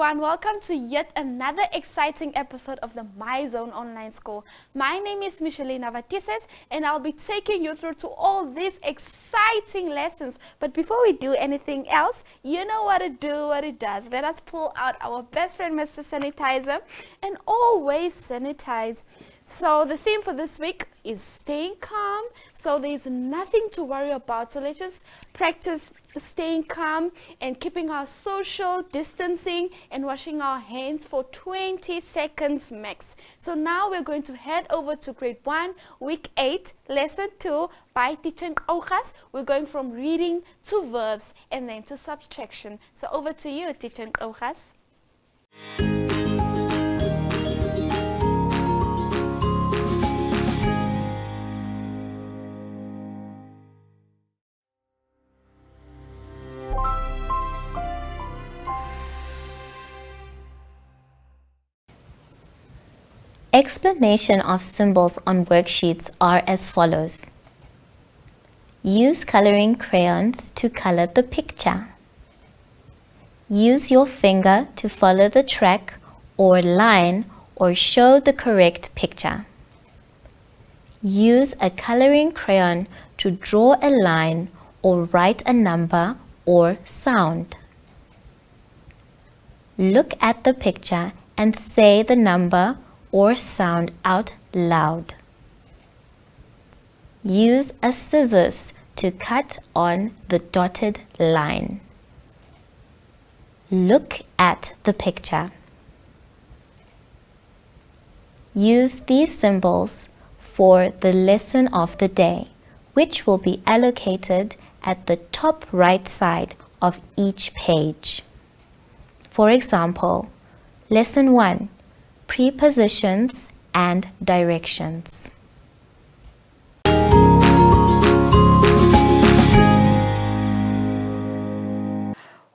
everyone, welcome to yet another exciting episode of the My Zone Online School. My name is Micheline Avatises and I'll be taking you through to all these exciting lessons. But before we do anything else, you know what it does. Let us pull out our best friend Mr. Sanitizer and always sanitize. So the theme for this week is staying calm. So there's nothing to worry about. So let's just practice staying calm and keeping our social distancing and washing our hands for 20 seconds max. So now we're going to head over to grade 1, week 8, lesson 2 by Teacher Nkogas. We're going from reading to verbs and then to subtraction. So over to you, Teacher Nkogas. Explanation of symbols on worksheets are as follows. Use coloring crayons to color the picture. Use your finger to follow the track or line or show the correct picture. Use a coloring crayon to draw a line or write a number or sound. Look at the picture and say the number or sound out loud. Use a scissors to cut on the dotted line. Look at the picture. Use these symbols for the lesson of the day, which will be allocated at the top right side of each page. For example, lesson 1. Prepositions and directions.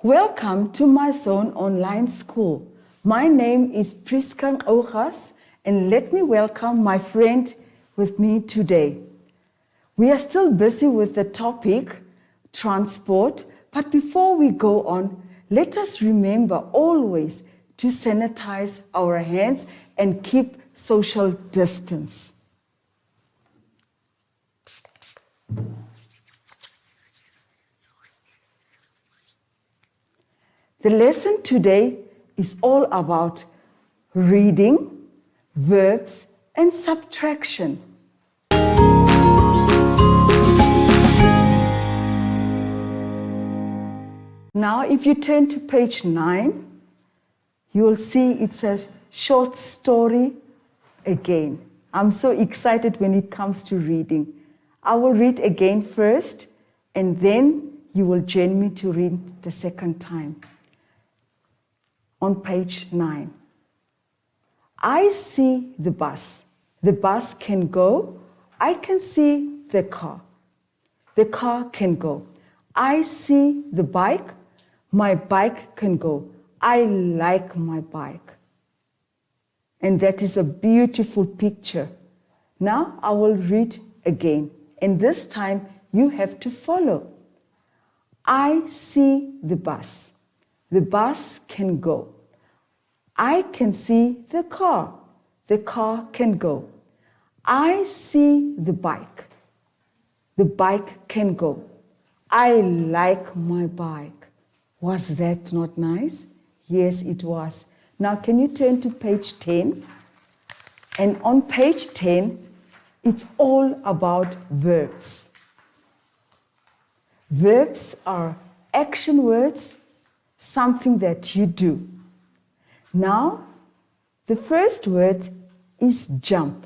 Welcome to My Zone Online School. My name is Priska Nkogas and let me welcome my friend with me today. We are still busy with the topic transport, but before we go on, let us remember always to sanitize our hands and keep social distance. The lesson today is all about reading, verbs, and subtraction. Now, if you turn to page 9, you will see it says short story again. I'm so excited when it comes to reading. I will read again first, and then you will join me to read the second time. On page 9. I see the bus. The bus can go. I can see the car. The car can go. I see the bike. My bike can go. I like my bike. And that is a beautiful picture. Now I will read again. And this time you have to follow. I see the bus. The bus can go. I can see the car. The car can go. I see the bike. The bike can go. I like my bike. Was that not nice? Yes, it was. Now, can you turn to page 10? And on page 10, it's all about verbs. Verbs are action words, something that you do. Now, the first word is jump,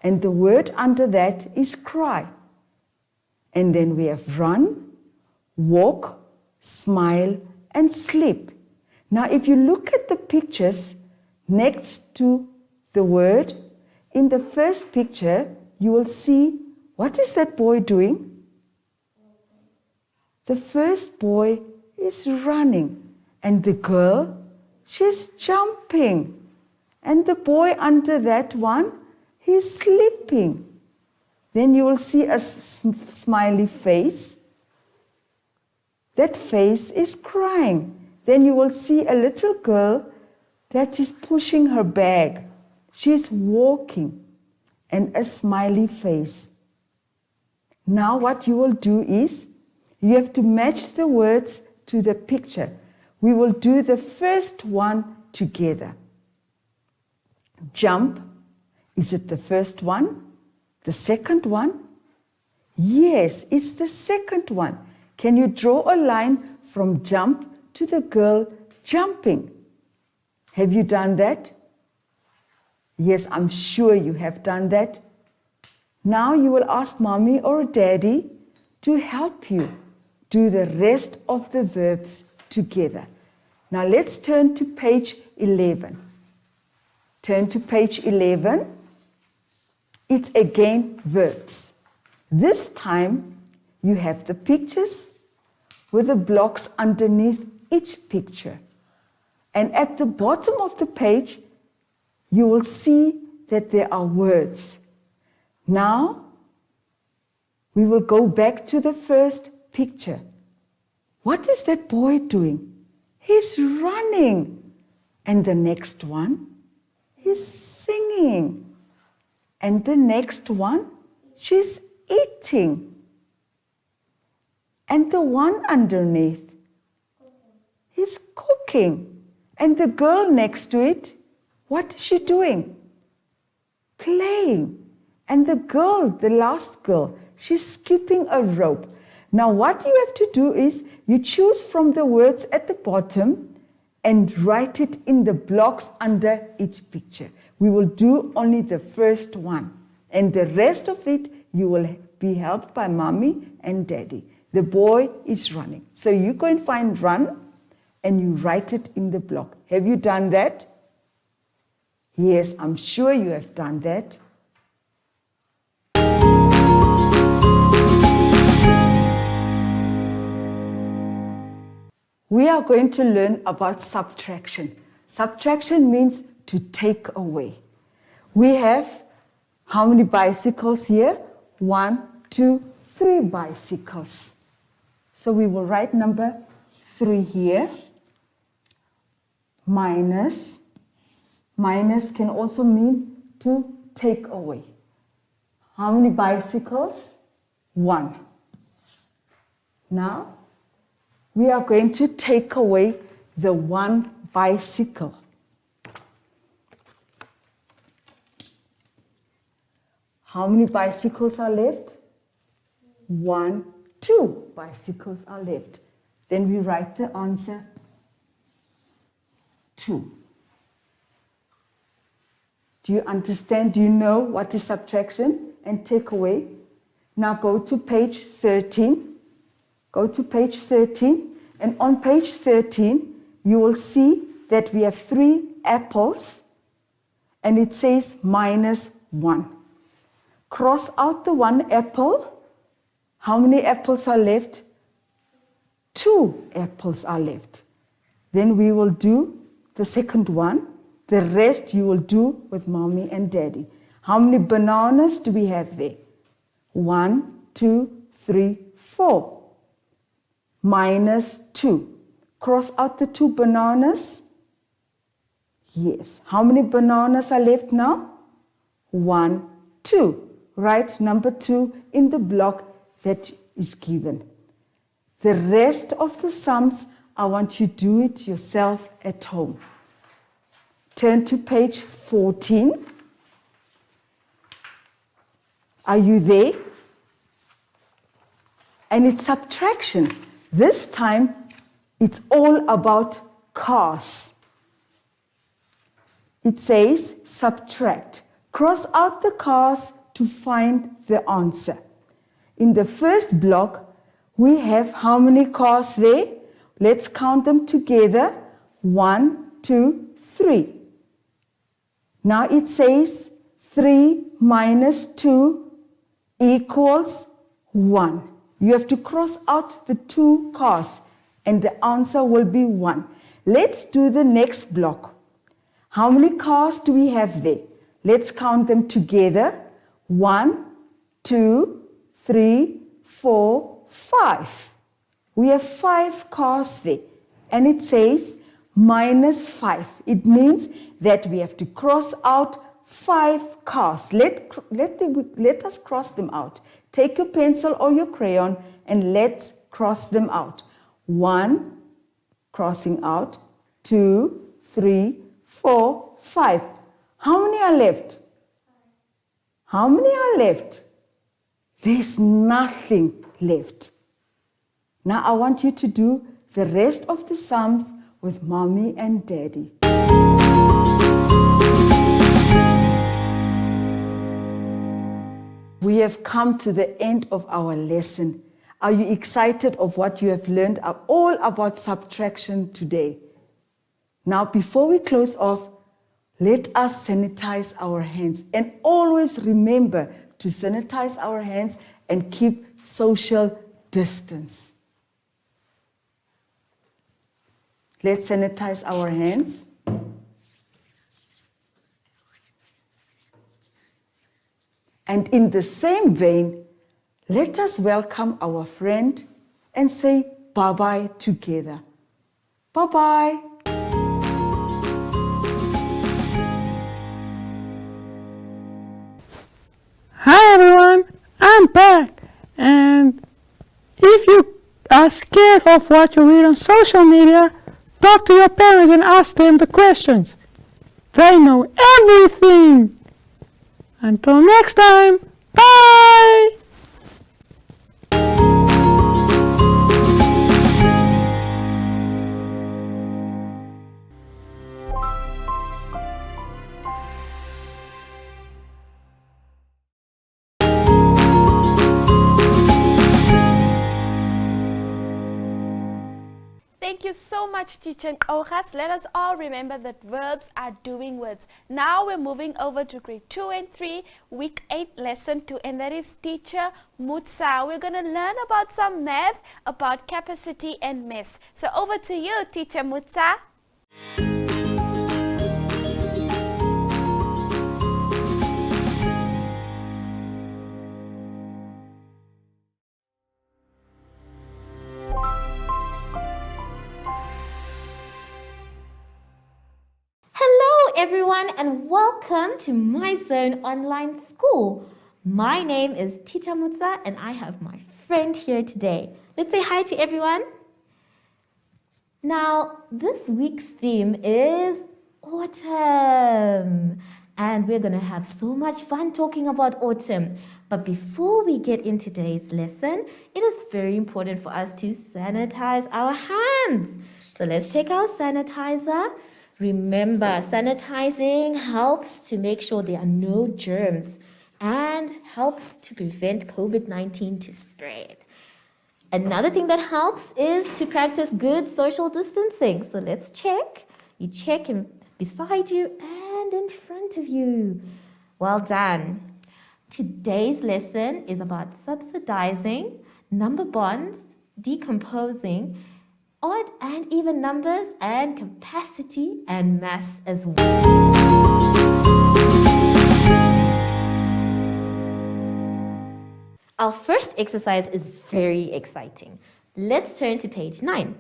and the word under that is cry. And then we have run, walk, smile, and sleep. Now, if you look at the pictures next to the word, in the first picture, you will see, what is that boy doing? The first boy is running, and the girl, she's jumping. And the boy under that one, he's sleeping. Then you will see a smiley face. That face is crying. Then you will see a little girl that she's pushing her bag. She's walking, and a smiley face. Now what you will do is, you have to match the words to the picture. We will do the first one together. Jump. Is it the first one? The second one? Yes, it's the second one. Can you draw a line from jump to the girl jumping? Have you done that? Yes, I'm sure you have done that. Now you will ask mommy or daddy to help you do the rest of the verbs together. Now let's turn to page 11. Turn to page 11. It's again verbs. This time you have the pictures with the blocks underneath each picture. And at the bottom of the page, you will see that there are words. Now, we will go back to the first picture. What is that boy doing? He's running. And the next one, he's singing. And the next one, she's eating. And the one underneath, he's cooking. And the girl next to it, what is she doing? Playing. And the girl, the last girl, she's skipping a rope. Now what you have to do is, you choose from the words at the bottom and write it in the blocks under each picture. We will do only the first one. And the rest of it, you will be helped by mommy and daddy. The boy is running. So you go and find run and you write it in the block. Have you done that? Yes, I'm sure you have done that. We are going to learn about subtraction. Subtraction means to take away. We have how many bicycles here? 1, 2, 3 bicycles. So we will write number 3 here. Minus. Minus can also mean to take away. How many bicycles? 1. Now, we are going to take away the 1 bicycle. How many bicycles are left? 1, 2 bicycles are left. Then we write the answer 2. Do you understand? Do you know what is subtraction and take away? Now go to page 13. Go to page 13. And on page 13, you will see that we have 3 apples. And it says minus 1. Cross out the 1 apple. How many apples are left? 2 apples are left. Then we will do the second one. The rest you will do with mommy and daddy. How many bananas do we have there? 1, 2, 3, 4. Minus 2. Cross out the 2 bananas. Yes. How many bananas are left now? 1, 2. Write number 2 in the block that is given. The rest of the sums, I want you to do it yourself at home. Turn to page 14. Are you there? And it's subtraction. This time, it's all about cars. It says subtract. Cross out the cars to find the answer. In the first block, we have how many cars there? Let's count them together. 1, 2, 3. Now it says 3 minus 2 equals 1. You have to cross out the 2 cars and the answer will be 1. Let's do the next block. How many cars do we have there? Let's count them together. 1, 2, 3, 4, 5. We have 5 cars there. And it says minus 5. It means that we have to cross out 5 cars. Let us cross them out. Take your pencil or your crayon and let's cross them out. 1, crossing out. 2, 3, 4, 5. How many are left? How many are left? There's nothing left. Now I want you to do the rest of the sums with mommy and daddy. We have come to the end of our lesson. Are you excited of what you have learned all about subtraction today? Now, before we close off, let us sanitize our hands. And always remember to sanitize our hands and keep social distance. Let's sanitize our hands. And in the same vein, let us welcome our friend and say bye-bye together. Bye-bye. Hi everyone, I'm back, and if you are scared of what you read on social media, talk to your parents and ask them the questions. They know everything. Until next time, bye! Thank you so much, Teacher Ogas. Let us all remember that verbs are doing words. Now we're moving over to grade 2 and 3, week 8, lesson 2, and that is Teacher Mutsa. We're going to learn about some math, about capacity and mass. So over to you, Teacher Mutsa. Hello everyone and welcome to My Zone Online School. My name is Teacher Mutsa and I have my friend here today. Let's say hi to everyone. Now, this week's theme is autumn. And we're going to have so much fun talking about autumn. But before we get into today's lesson, it is very important for us to sanitize our hands. So let's take our sanitizer. Remember, sanitizing helps to make sure there are no germs and helps to prevent COVID-19 to spread. Another thing that helps is to practice good social distancing. So let's check. You check beside you and in front of you. Well done. Today's lesson is about subsidizing, number bonds, decomposing, odd and even numbers, and capacity and mass as well. Our first exercise is very exciting. Let's turn to page 9.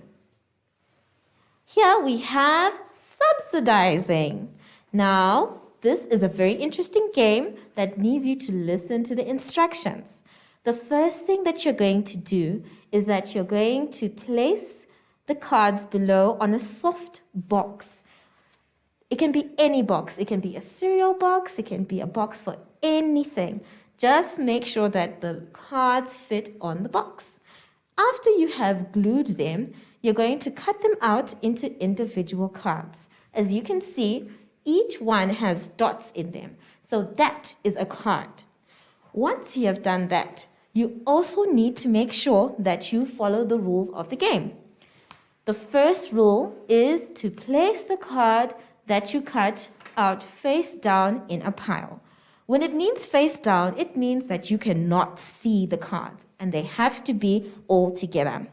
Here we have subsidizing. Now, this is a very interesting game that needs you to listen to the instructions. The first thing that you're going to do is that you're going to place the cards below on a soft box. It can be any box. It can be a cereal box. It can be a box for anything. Just make sure that the cards fit on the box. After you have glued them, you're going to cut them out into individual cards. As you can see, each one has dots in them. So that is a card. Once you have done that, you also need to make sure that you follow the rules of the game. The first rule is to place the card that you cut out face down in a pile. When it means face down, it means that you cannot see the cards and they have to be all together.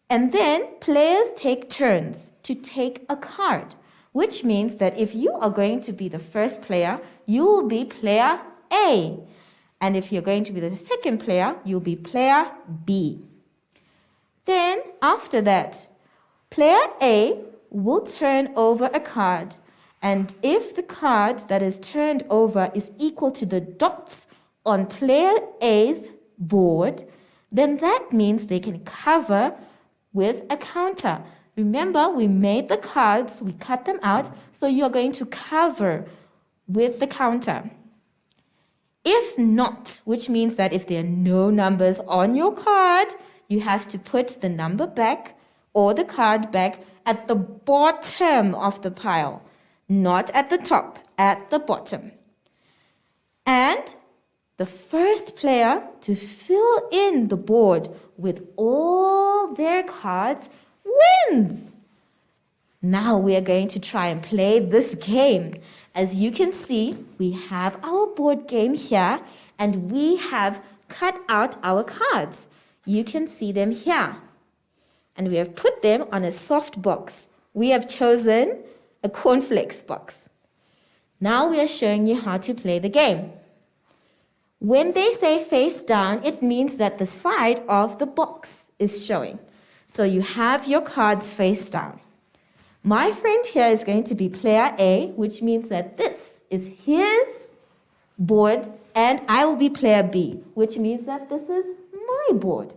And then players take turns to take a card, which means that if you are going to be the first player, you will be player A. And if you're going to be the second player, you'll be player B. Then, after that, player A will turn over a card. And if the card that is turned over is equal to the dots on player A's board, then that means they can cover with a counter. Remember, we made the cards, we cut them out, so you're going to cover with the counter. If not, which means that if there are no numbers on your card, you have to put the number back or the card back at the bottom of the pile, not at the top, at the bottom. And the first player to fill in the board with all their cards wins. Now we are going to try and play this game. As you can see, we have our board game here and we have cut out our cards. You can see them here. And we have put them on a soft box. We have chosen a cornflakes box. Now we are showing you how to play the game. When they say face down, it means that the side of the box is showing. So you have your cards face down. My friend here is going to be player A, which means that this is his board, and I will be player B, which means that this is my board.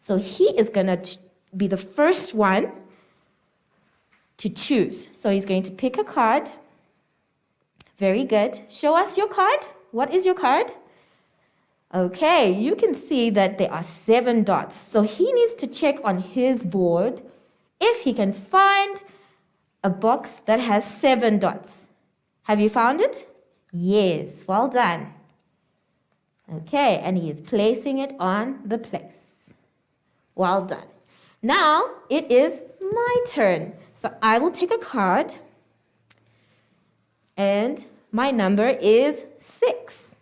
So he is going to be the first one to choose. So he's going to pick a card. Very good. Show us your card. What is your card? Okay, you can see that there are 7 dots. So he needs to check on his board if he can find a box that has 7 dots. Have you found it? Yes, well done. Okay, and he is placing it on the place. Well done. Now it is my turn. So I will take a card and my number is 6.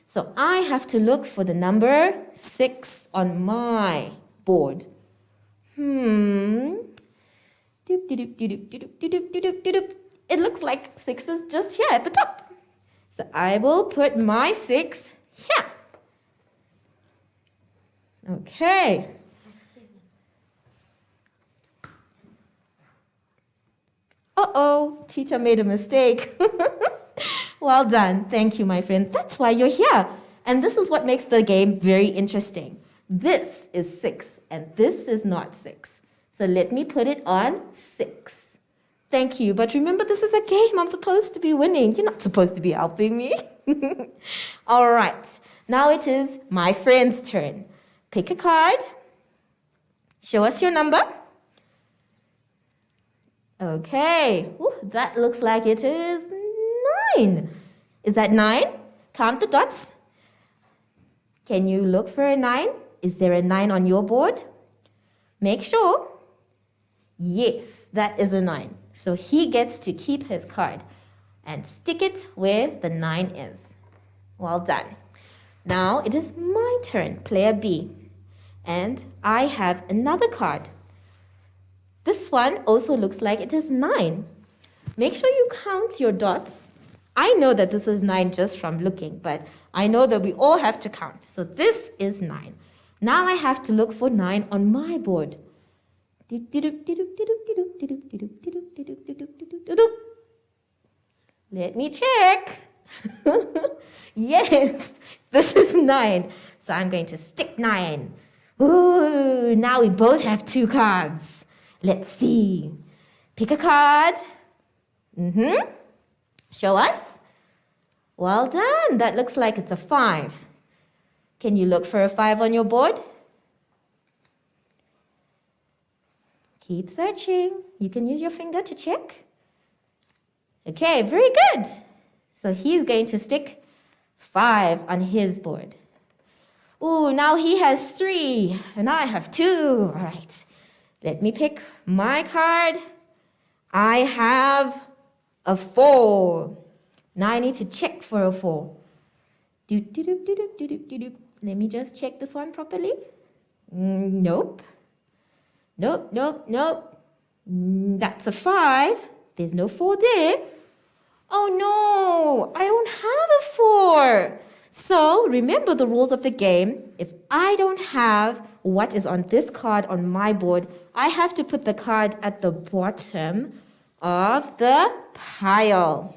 So I have to look for the number 6 on my board. It looks like 6 is just here at the top. So I will put my 6 here. Okay. Uh-oh, teacher made a mistake. Well done. Thank you, my friend. That's why you're here. And this is what makes the game very interesting. This is 6 and this is not 6. So let me put it on 6. Thank you. But remember, this is a game. I'm supposed to be winning. You're not supposed to be helping me. All right. Now it is my friend's turn. Pick a card. Show us your number. Okay. Ooh, that looks like it is 9. Is that 9? Count the dots. Can you look for a 9? Is there a 9 on your board? Make sure. Yes, that is a 9. So he gets to keep his card and stick it where the 9 is. Well done. Now it is my turn, player B. And I have another card. This one also looks like it is 9. Make sure you count your dots. I know that this is 9 just from looking, but I know that we all have to count. So this is 9. Now I have to look for 9 on my board. Let me check. Yes, this is 9. So I'm going to stick 9. Ooh, now we both have 2 cards. Let's see. Pick a card. Show us. Well done. That looks like it's a 5. Can you look for a 5 on your board? Keep searching. You can use your finger to check. Okay, very good. So he's going to stick 5 on his board. Ooh, now he has 3 and I have 2. All right. Let me pick my card. I have a 4. Now I need to check for a 4. Let me just check this one properly. Nope. Nope. That's a 5. There's no 4 there. Oh no, I don't have a 4. So remember the rules of the game. If I don't have what is on this card on my board, I have to put the card at the bottom of the pile.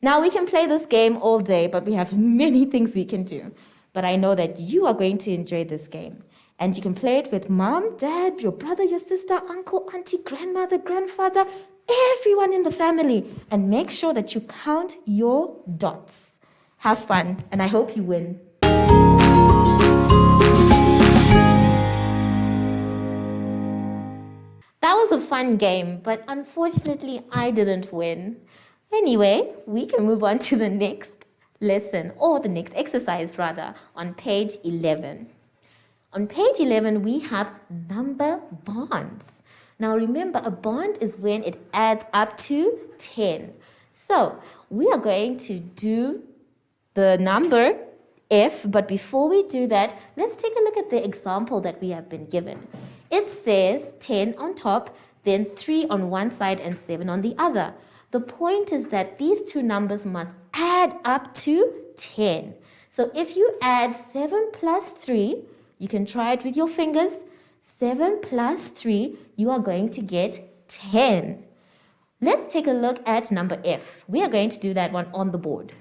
Now we can play this game all day, but we have many things we can do. But I know that you are going to enjoy this game. And you can play it with mom, dad, your brother, your sister, uncle, auntie, grandmother, grandfather, everyone in the family. And make sure that you count your dots. Have fun, and I hope you win. That was a fun game, but unfortunately I didn't win. Anyway, we can move on to the next lesson, or the next exercise rather, on page 11. On page 11, we have number bonds. Now remember, a bond is when it adds up to 10. So we are going to do the number F, but before we do that, let's take a look at the example that we have been given. It says 10 on top, then 3 on one side and 7 on the other. The point is that these two numbers must add up to 10. So if you add 7 plus 3, you can try it with your fingers. 7 plus 3, you are going to get 10. Let's take a look at number F. We are going to do that one on the board.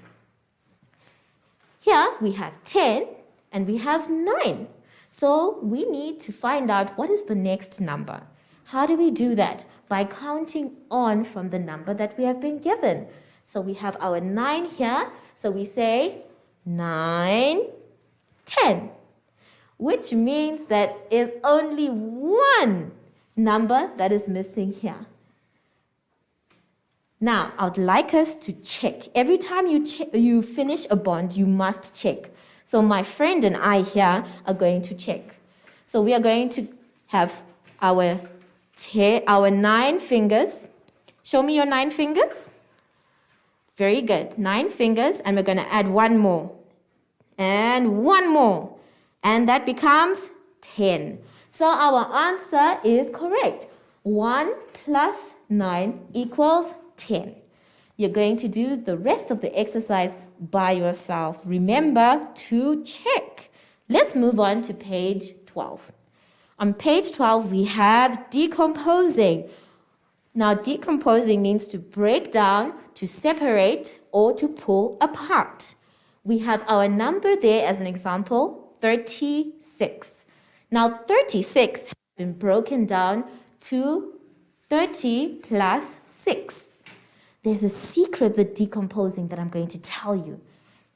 Here we have 10 and we have 9. So we need to find out what is the next number. How do we do that? By counting on from the number that we have been given. So we have our 9 here. So we say 9, 10. Which means that is only one number that is missing here. Now, I would like us to check. Every time you finish a bond, you must check. So my friend and I here are going to check. So we are going to have our 9 fingers. Show me your 9 fingers. Very good. 9 fingers, and we're going to add one more. And one more. And that becomes 10. So our answer is correct. 1 plus 9 equals 10. You're going to do the rest of the exercise by yourself. Remember to check. Let's move on to page 12. On page 12, we have decomposing. Now, decomposing means to break down, to separate, or to pull apart. We have our number there as an example, 36. Now, 36 has been broken down to 30 plus 6. There's a secret with decomposing that I'm going to tell you.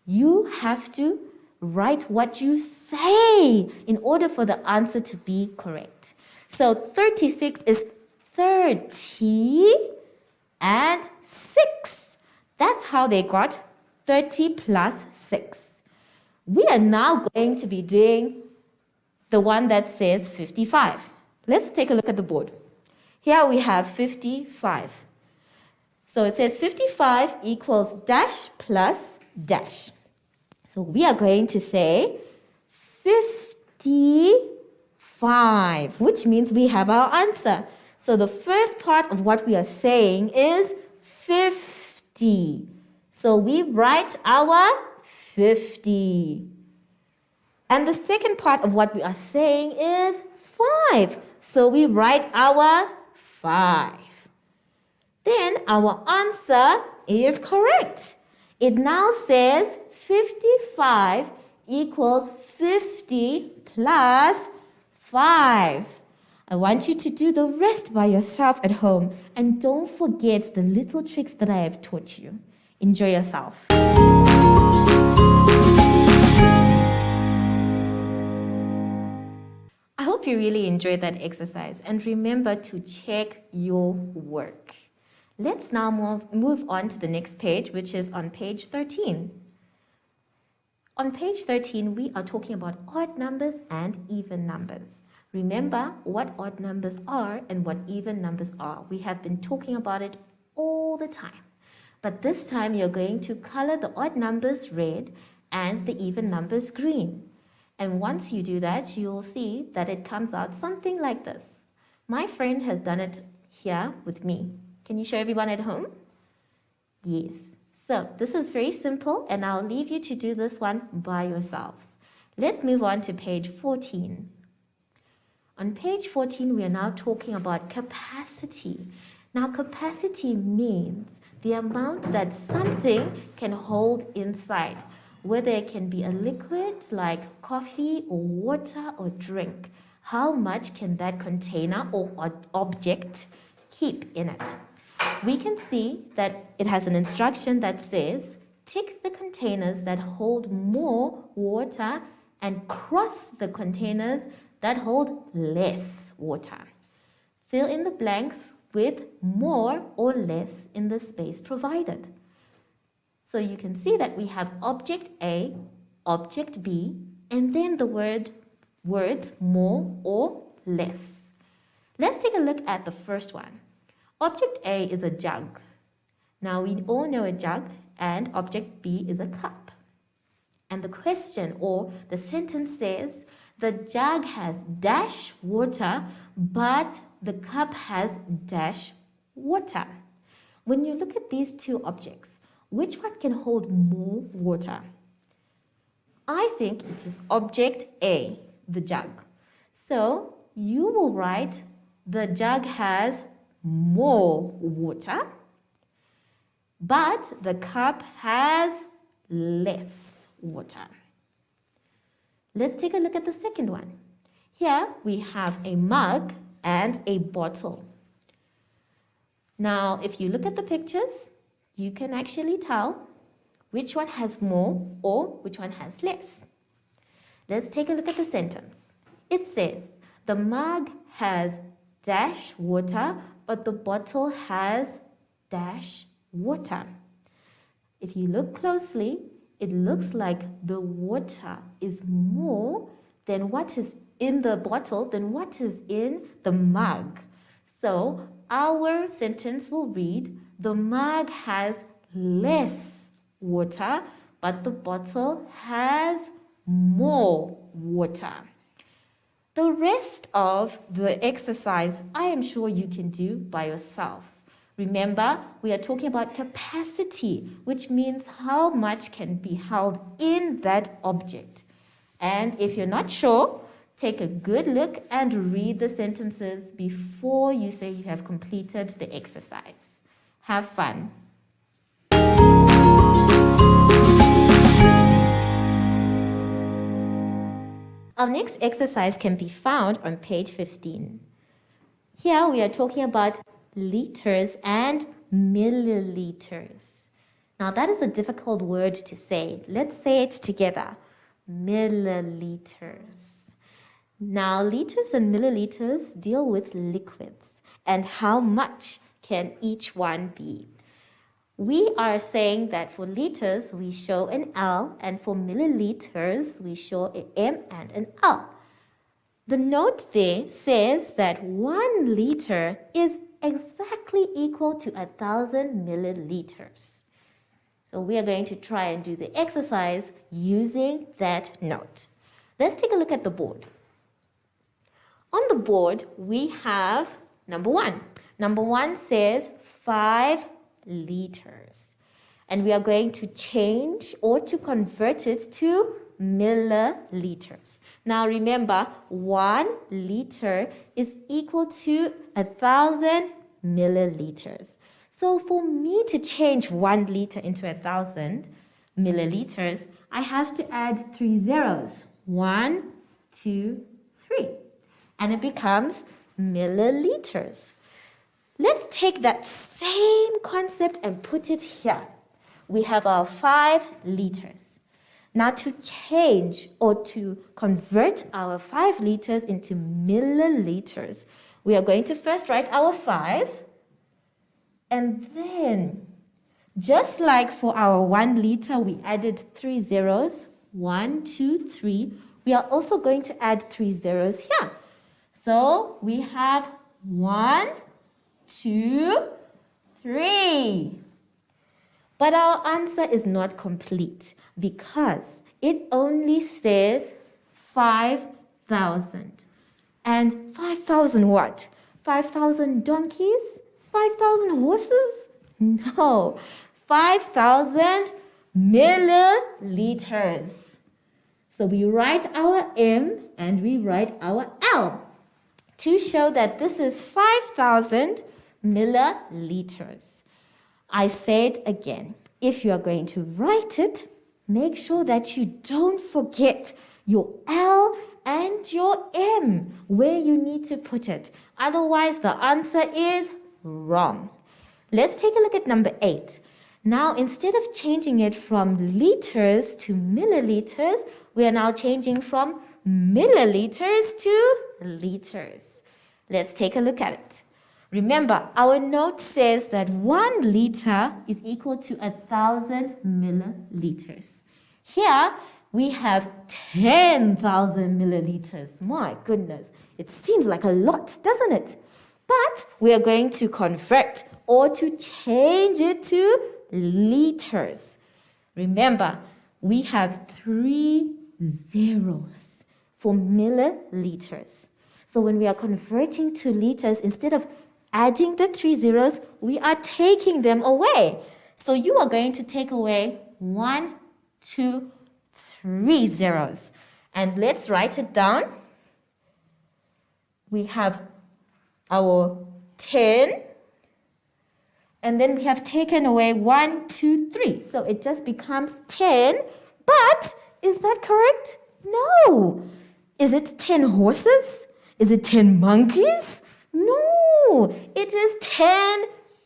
You have to write what you say in order for the answer to be correct. So 36 is 30 and 6. That's how they got 30 plus 6. We are now going to be doing the one that says 55. Let's take a look at the board. Here we have 55. So it says 55 equals dash plus dash. So we are going to say 55, which means we have our answer. So the first part of what we are saying is 50. So we write our 50. And the second part of what we are saying is 5. So we write our 5. Then our answer is correct. It now says 55 equals 50 plus 5. I want you to do the rest by yourself at home. And don't forget the little tricks that I have taught you. Enjoy yourself. I hope you really enjoyed that exercise. And remember to check your work. Let's now move on to the next page, which is on page 13. On page 13, we are talking about odd numbers and even numbers. Remember what odd numbers are and what even numbers are. We have been talking about it all the time. But this time, you're going to color the odd numbers red and the even numbers green. And once you do that, you'll see that it comes out something like this. My friend has done it here with me. Can you show everyone at home? Yes. So this is very simple, and I'll leave you to do this one by yourselves. Let's move on to page 14. On page 14, we are now talking about capacity. Now, capacity means the amount that something can hold inside, whether it can be a liquid like coffee or water or drink. How much can that container or object keep in it? We can see that it has an instruction that says, tick the containers that hold more water and cross the containers that hold less water. Fill in the blanks with more or less in the space provided. So you can see that we have object A, object B, and then the words more or less. Let's take a look at the first one. Object A is a jug. Now we all know a jug, and object B is a cup. And the question or the sentence says, the jug has dash water, but the cup has dash water. When you look at these two objects, which one can hold more water? I think it is object A, the jug. So you will write the jug has more water, but the cup has less water. Let's take a look at the second one. Here we have a mug and a bottle. Now, if you look at the pictures, you can actually tell which one has more or which one has less. Let's take a look at the sentence. It says, the mug has dash water, but the bottle has dash water. If you look closely, it looks like the water is more than what is in the bottle than what is in the mug. So our sentence will read, the mug has less water, but the bottle has more water. The rest of the exercise, I am sure you can do by yourselves. Remember, we are talking about capacity, which means how much can be held in that object. And if you're not sure, take a good look and read the sentences before you say you have completed the exercise. Have fun. Our next exercise can be found on page 15. Here we are talking about liters and milliliters. Now that is a difficult word to say. Let's say it together. Milliliters. Now liters and milliliters deal with liquids and how much can each one be. We are saying that for liters we show an L, and for milliliters we show an M and an L. The note there says that 1 liter is exactly equal to 1,000 milliliters. So we are going to try and do the exercise using that note. Let's take a look at the board. On the board we have number 1. Number 1 says 5 liters. And we are going to change or to convert it to milliliters. Now remember, 1 liter is equal to 1,000 milliliters. So for me to change 1 liter into 1,000 milliliters, I have to add 3 zeros. 1, 2, 3. And it becomes milliliters. Let's take that same concept and put it here. We have our 5 liters. Now to change or to convert our 5 liters into milliliters, we are going to first write our 5. And then, just like for our 1 liter, we added 3 zeros. 1, 2, 3. We are also going to add 3 zeros here. So we have 1, 2, 3. But our answer is not complete because it only says 5,000. And 5,000 what? 5,000 donkeys? 5,000 horses? No. 5,000 milliliters. So we write our M and we write our L to show that this is 5,000 milliliters. I say it again. If you are going to write it, make sure that you don't forget your L and your M, where you need to put it. Otherwise, the answer is wrong. Let's take a look at number 8. Now, instead of changing it from liters to milliliters, we are now changing from milliliters to liters. Let's take a look at it. Remember, our note says that 1 liter is equal to 1,000 milliliters. Here, we have 10,000 milliliters. My goodness, it seems like a lot, doesn't it? But we are going to convert or to change it to liters. Remember, we have 3 zeros for milliliters. So when we are converting to liters, instead of adding the 3 zeros, we are taking them away. So you are going to take away 1, 2, 3 zeros. And let's write it down. We have our 10. And then we have taken away 1, 2, 3. So it just becomes 10. But is that correct? No. Is it 10 horses? Is it 10 monkeys? No, it is 10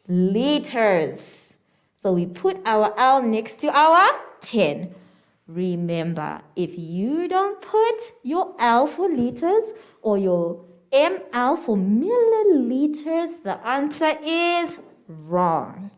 liters. So we put our L next to our 10. Remember, if you don't put your L for liters or your ml for milliliters, the answer is wrong.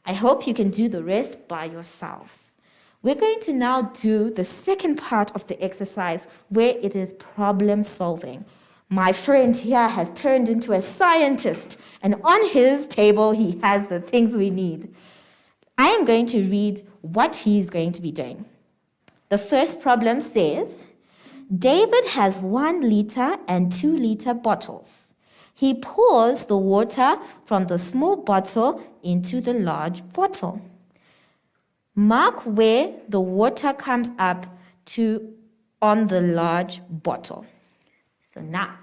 I hope you can do the rest by yourselves. We're going to now do the second part of the exercise where it is problem solving. My friend here has turned into a scientist, and on his table he has the things we need. I am going to read what he's going to be doing. The first problem says, David has 1 liter and 2 liter bottles. He pours the water from the small bottle into the large bottle. Mark where the water comes up to on the large bottle. So now,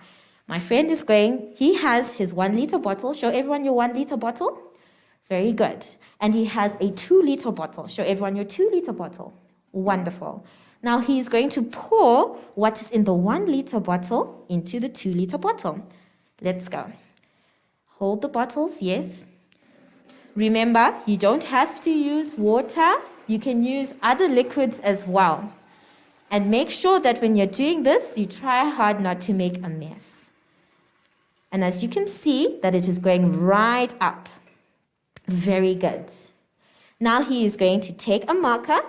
my friend is going, he has his 1 liter bottle. Show everyone your 1 liter bottle. Very good. And he has a 2 liter bottle. Show everyone your 2 liter bottle. Wonderful. Now he's going to pour what is in the 1 liter bottle into the 2 liter bottle. Let's go. Hold the bottles, yes. Remember, you don't have to use water. You can use other liquids as well. And make sure that when you're doing this, you try hard not to make a mess. And as you can see, that it is going right up. Very good. Now he is going to take a marker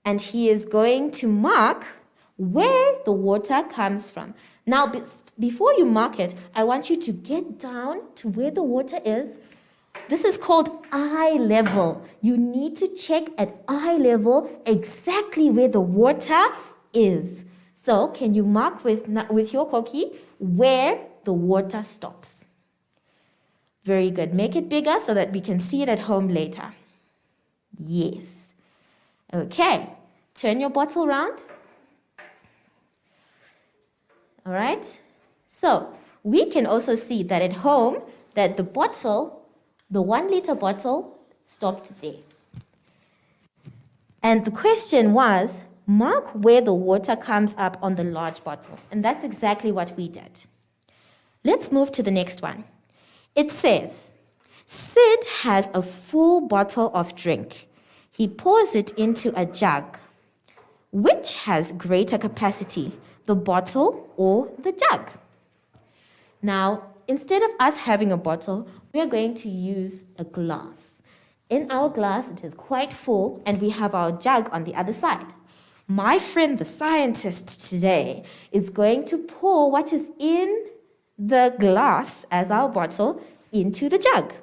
and he is going to mark where the water comes from. Now, before you mark it, I want you to get down to where the water is. This is called eye level. You need to check at eye level exactly where the water is. So, can you mark with your koki where the water stops? Very good. Make it bigger so that we can see it at home later. Yes. Okay. Turn your bottle around. All right. So, we can also see that at home that the bottle, the 1 liter bottle, stopped there. And the question was, mark where the water comes up on the large bottle. And that's exactly what we did. Let's move to the next one. It says, Sid has a full bottle of drink. He pours it into a jug. Which has greater capacity, the bottle or the jug? Now, instead of us having a bottle, we are going to use a glass. In our glass, it is quite full, and we have our jug on the other side. My friend, the scientist today, is going to pour what is in the glass as our bottle into the jug.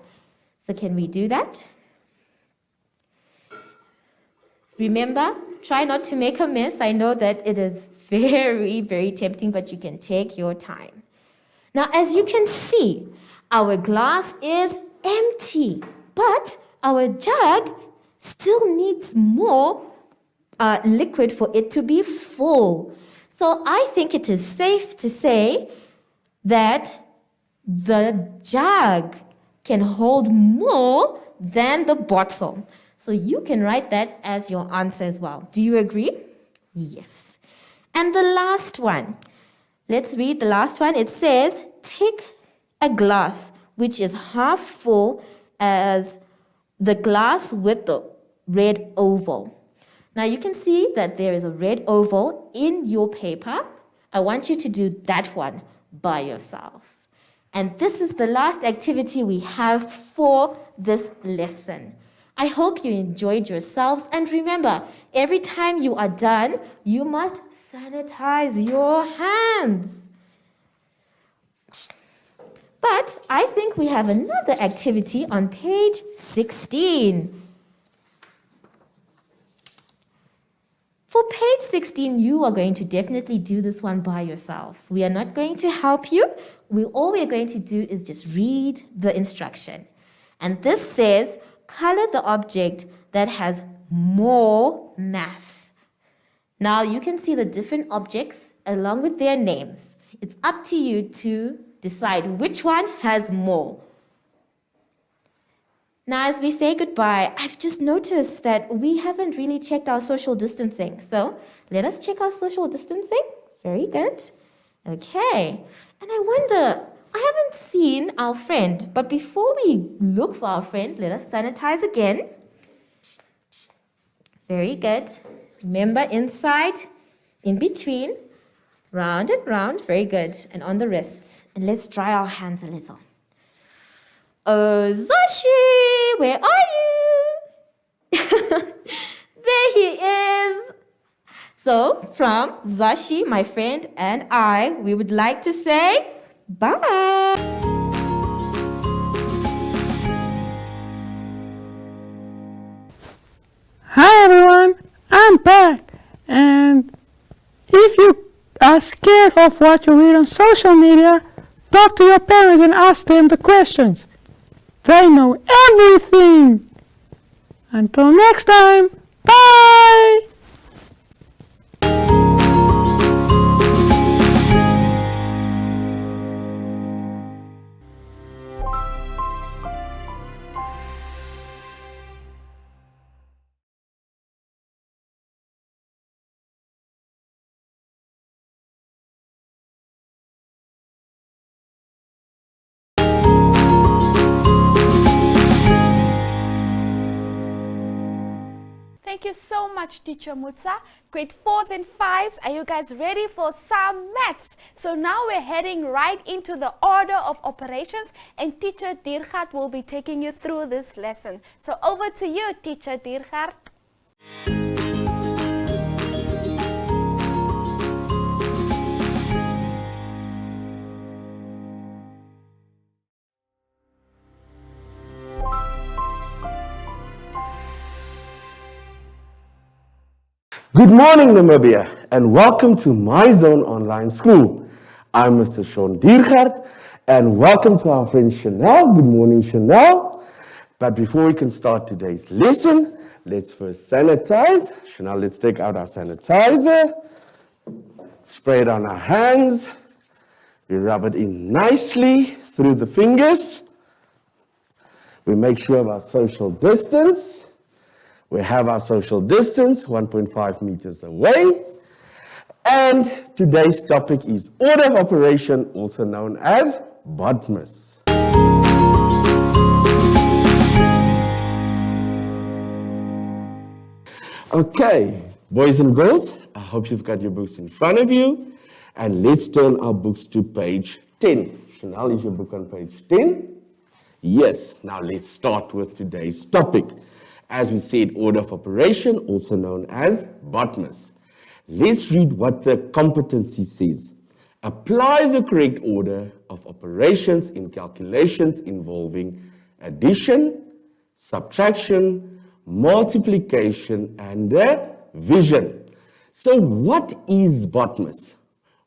So can we do that? Remember, try not to make a mess. I know that it is very, very tempting, but you can take your time. Now, as you can see, our glass is empty, but our jug still needs more liquid for it to be full. So I think it is safe to say that the jug can hold more than the bottle. So you can write that as your answer as well. Do you agree? Yes. And the last one. Let's read the last one. It says, tick a glass which is half full as the glass with the red oval. Now you can see that there is a red oval in your paper. I want you to do that one by yourselves. And this is the last activity we have for this lesson. I hope you enjoyed yourselves. And remember, every time you are done, you must sanitize your hands. But I think we have another activity on page 16. For page 16, you are going to definitely do this one by yourselves. We are not going to help you. All we are going to do is just read the instruction. And this says, color the object that has more mass. Now you can see the different objects along with their names. It's up to you to decide which one has more. Now, as we say goodbye, I've just noticed that we haven't really checked our social distancing. So let us check our social distancing. Very good. Okay. And I wonder, I haven't seen our friend, but before we look for our friend, let us sanitize again. Very good. Remember, inside, in between, round and round. Very good. And on the wrists. And let's dry our hands a little. Oh, Zashi, where are you? There he is. So, from Zashi, my friend, and I, we would like to say bye. Hi everyone, I'm back. And if you are scared of what you read on social media, talk to your parents and ask them the questions. They know everything. Until next time, bye! Thank you so much, Teacher Mutsa. Grade 4s and 5s, are you guys ready for some maths? So now we're heading right into the order of operations, and Teacher Diergaard will be taking you through this lesson. So over to you, Teacher Diergaard. Good morning, Namibia, and welcome to My Zone Online School. I'm Mr. Sean Diergaard, and welcome to our friend Chanel. Good morning, Chanel. But before we can start today's lesson, let's first sanitize. Chanel, let's take out our sanitizer, spray it on our hands. We rub it in nicely through the fingers. We make sure of our social distance. We have our social distance, 1.5 meters away. And today's topic is order of operation, also known as BODMAS. Okay, boys and girls, I hope you've got your books in front of you. And let's turn our books to page 10. Chanel, is your book on page 10? Yes, now let's start with today's topic. As we said, order of operation, also known as BODMAS. Let's read what the competency says. Apply the correct order of operations in calculations involving addition, subtraction, multiplication, and division. So what is BODMAS?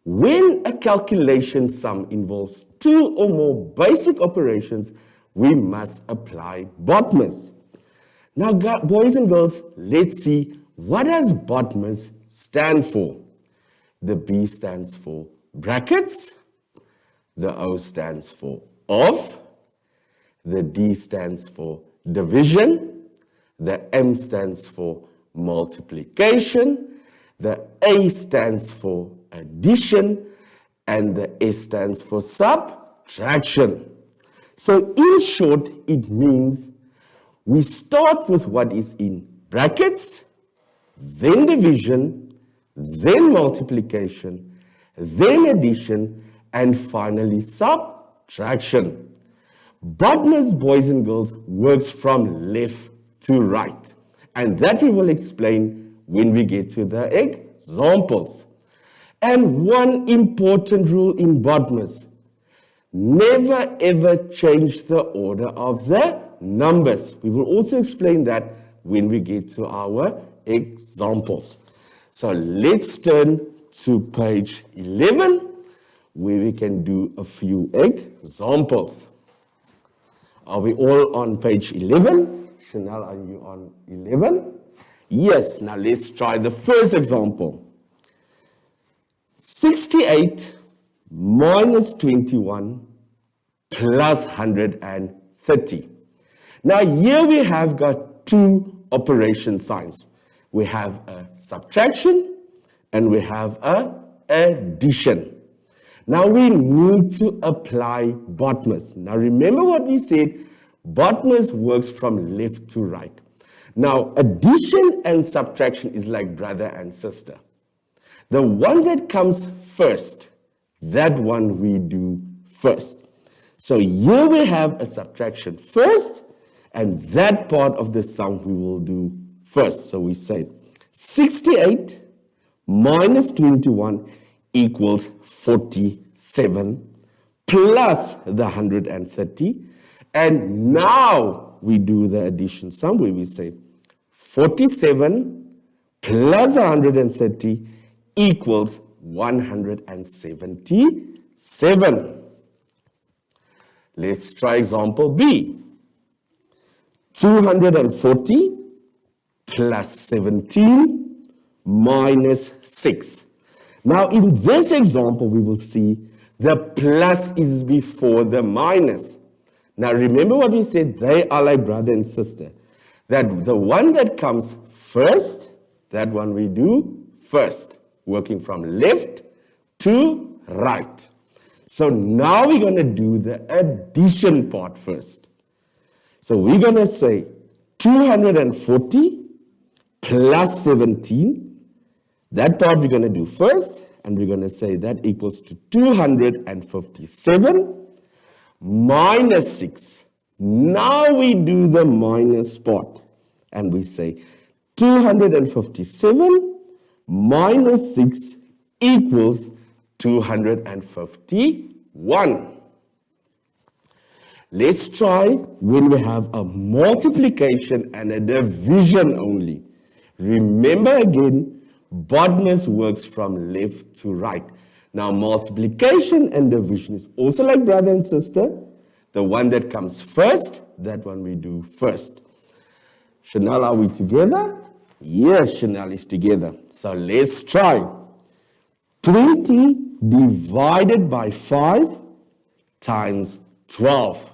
When a calculation sum involves two or more basic operations, we must apply BODMAS. Now, boys and girls, let's see, what does BODMAS stand for? The B stands for brackets, the O stands for of, the D stands for division, the M stands for multiplication, the A stands for addition, and the S stands for subtraction. So in short, it means we start with what is in brackets, then division, then multiplication, then addition, and finally subtraction. BODMAS, boys and girls, works from left to right. And that we will explain when we get to the examples. And one important rule in BODMAS: never ever change the order of the numbers. We will also explain that when we get to our examples. So let's turn to page 11, where we can do a few examples. Are we all on page 11? Chanel, are you on 11? Yes, now let's try the first example. 68 minus 21 plus 130. Now here we have got two operation signs. We have a subtraction and we have a addition. Now we need to apply BODMAS. Now remember what we said, BODMAS works from left to right. Now addition and subtraction is like brother and sister. The one that comes first, that one we do first. So here we have a subtraction first, and that part of the sum we will do first. So we say 68 minus 21 equals 47 plus the 130. And now we do the addition sum where we say 47 plus 130 equals 177. Let's try example B. 240 plus 17 minus 6. Now in this example, we will see the plus is before the minus. Now remember what we said, they are like brother and sister. That the one that comes first, that one we do first. Working from left to right. So now we're going to do the addition part first. So we're going to say 240 plus 17. That part we're going to do first. And we're going to say that equals to 257 minus 6. Now we do the minus part. And we say 257 minus 6 equals 251. Let's try when we have a multiplication and a division only. Remember again, BODMAS works from left to right. Now multiplication and division is also like brother and sister. The one that comes first, that one we do first. Chanel, are we together? Yes, Chanel is together. So let's try. 20 divided by 5 times 12.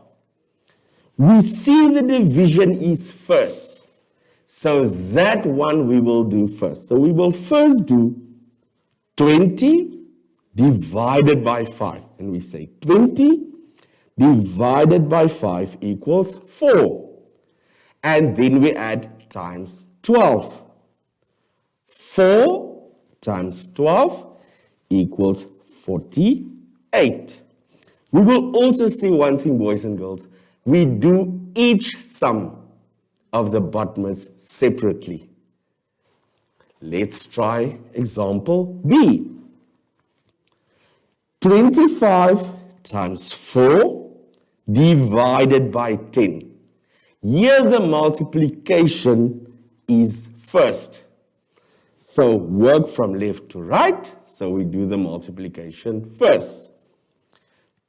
We see the division is first. So that one we will do first. So we will first do 20 divided by 5. And we say 20 divided by 5 equals 4. And then we add times 12. 4 times 12 equals 48. We will also see one thing, boys and girls. We do each sum of the BODMAS separately. Let's try example B. 25 times 4 divided by 10. Here the multiplication is first. So work from left to right. So we do the multiplication first.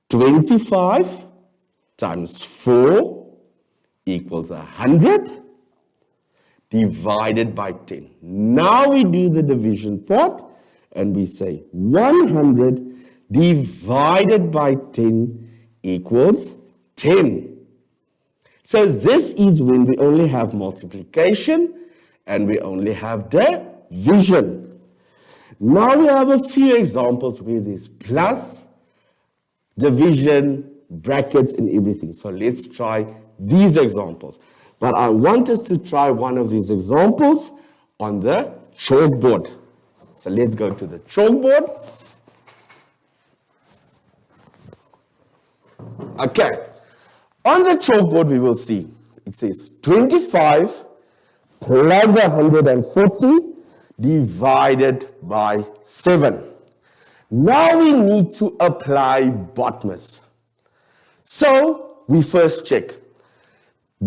25 times 4 equals 100. divided by 10. Now we do the division part and we say 100 divided by 10 equals 10. So this is when we only have multiplication and we only have division. Now we have a few examples where there's plus, division, brackets, and everything. So let's try these examples. But I want us to try one of these examples on the chalkboard. So let's go to the chalkboard. Okay. On the chalkboard, we will see it says 25 plus 140 divided by 7. Now we need to apply BODMAS. So we first check.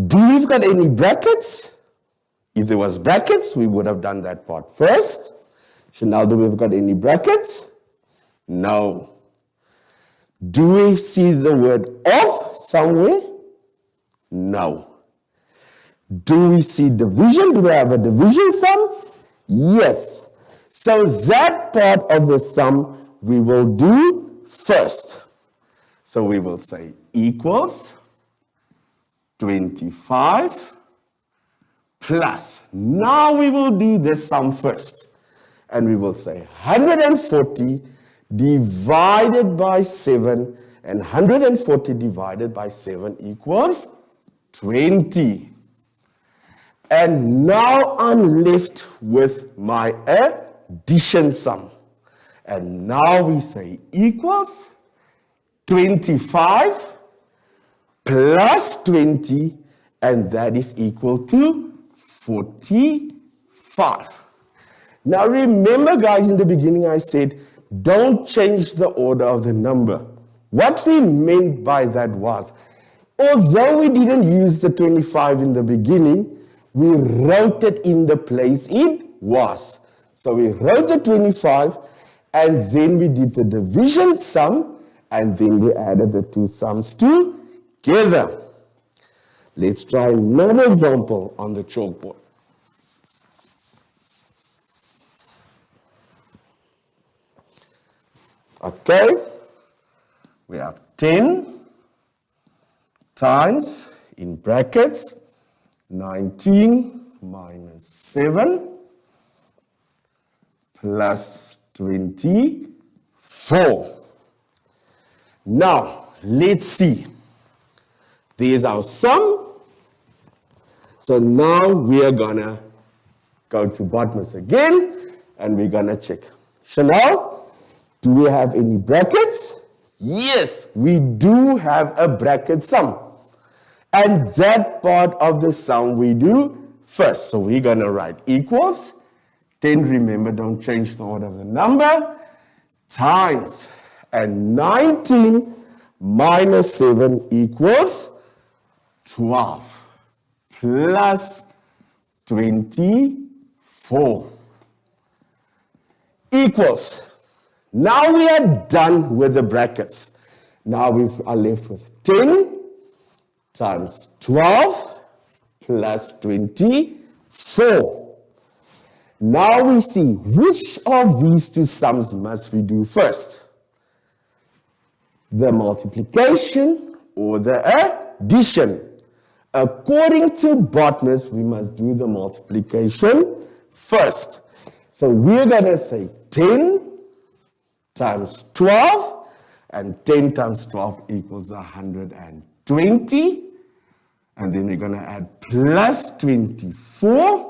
Do we've got any brackets? If there was brackets, we would have done that part first. Chanel, do we've got any brackets? No. Do we see the word of somewhere? No. Do we see division? Do we have a division sum? Yes. So that part of the sum we will do first. So we will say equals 25 plus. Now we will do this sum first. And we will say 140 divided by 7. And 140 divided by 7 equals 20. And now I'm left with my addition sum. And now we say equals 25 plus 20, and that is equal to 45. Now remember, guys, in the beginning I said, don't change the order of the number. What we meant by that was, although we didn't use the 25 in the beginning, we wrote it in the place it was. So we wrote the 25, and then we did the division sum, and then we added the two sums together. Let's try another example on the chalkboard. Okay, we have 10 times, in brackets, 19 minus 7 plus 24. Now, let's see. There's our sum. So now we are going to go to BODMAS again, and we're going to check. Chanel, do we have any brackets? Yes, we do have a bracket sum. And that part of the sum we do first. So we're going to write equals 10, remember, don't change the order of the number, times, and 19 minus 7 equals 12 plus 24 equals. Now we are done with the brackets. Now we are left with 10 times 12 plus 24. Now we see which of these two sums must we do first? The multiplication or the addition? According to BODMAS, we must do the multiplication first. So we're going to say 10 times 12, and 10 times 12 equals 120. And then we're going to add plus 24.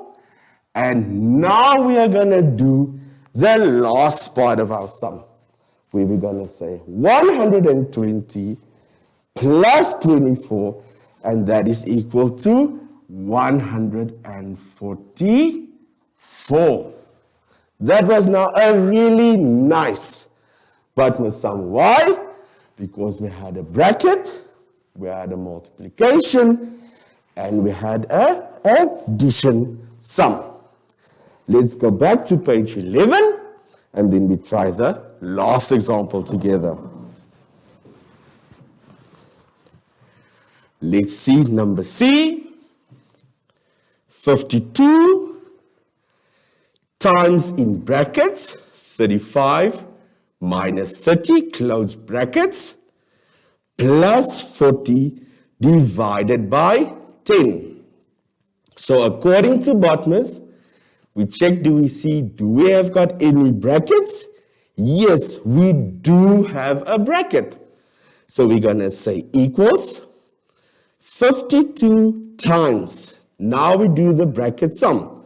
And now we are going to do the last part of our sum. We're going to say 120 plus 24, and that is equal to 144. That was now a really nice BODMAS sum. Why? Because we had a bracket, we had a multiplication, and we had an addition sum. Let's go back to page 11, and then we try the last example together. Let's see number C. 52 times in brackets 35 minus 30, close brackets, plus 40 divided by 10. So according to Botmas, we check, do we have got any brackets? Yes, we do have a bracket. So we're going to say equals 52 times. Now we do the bracket sum.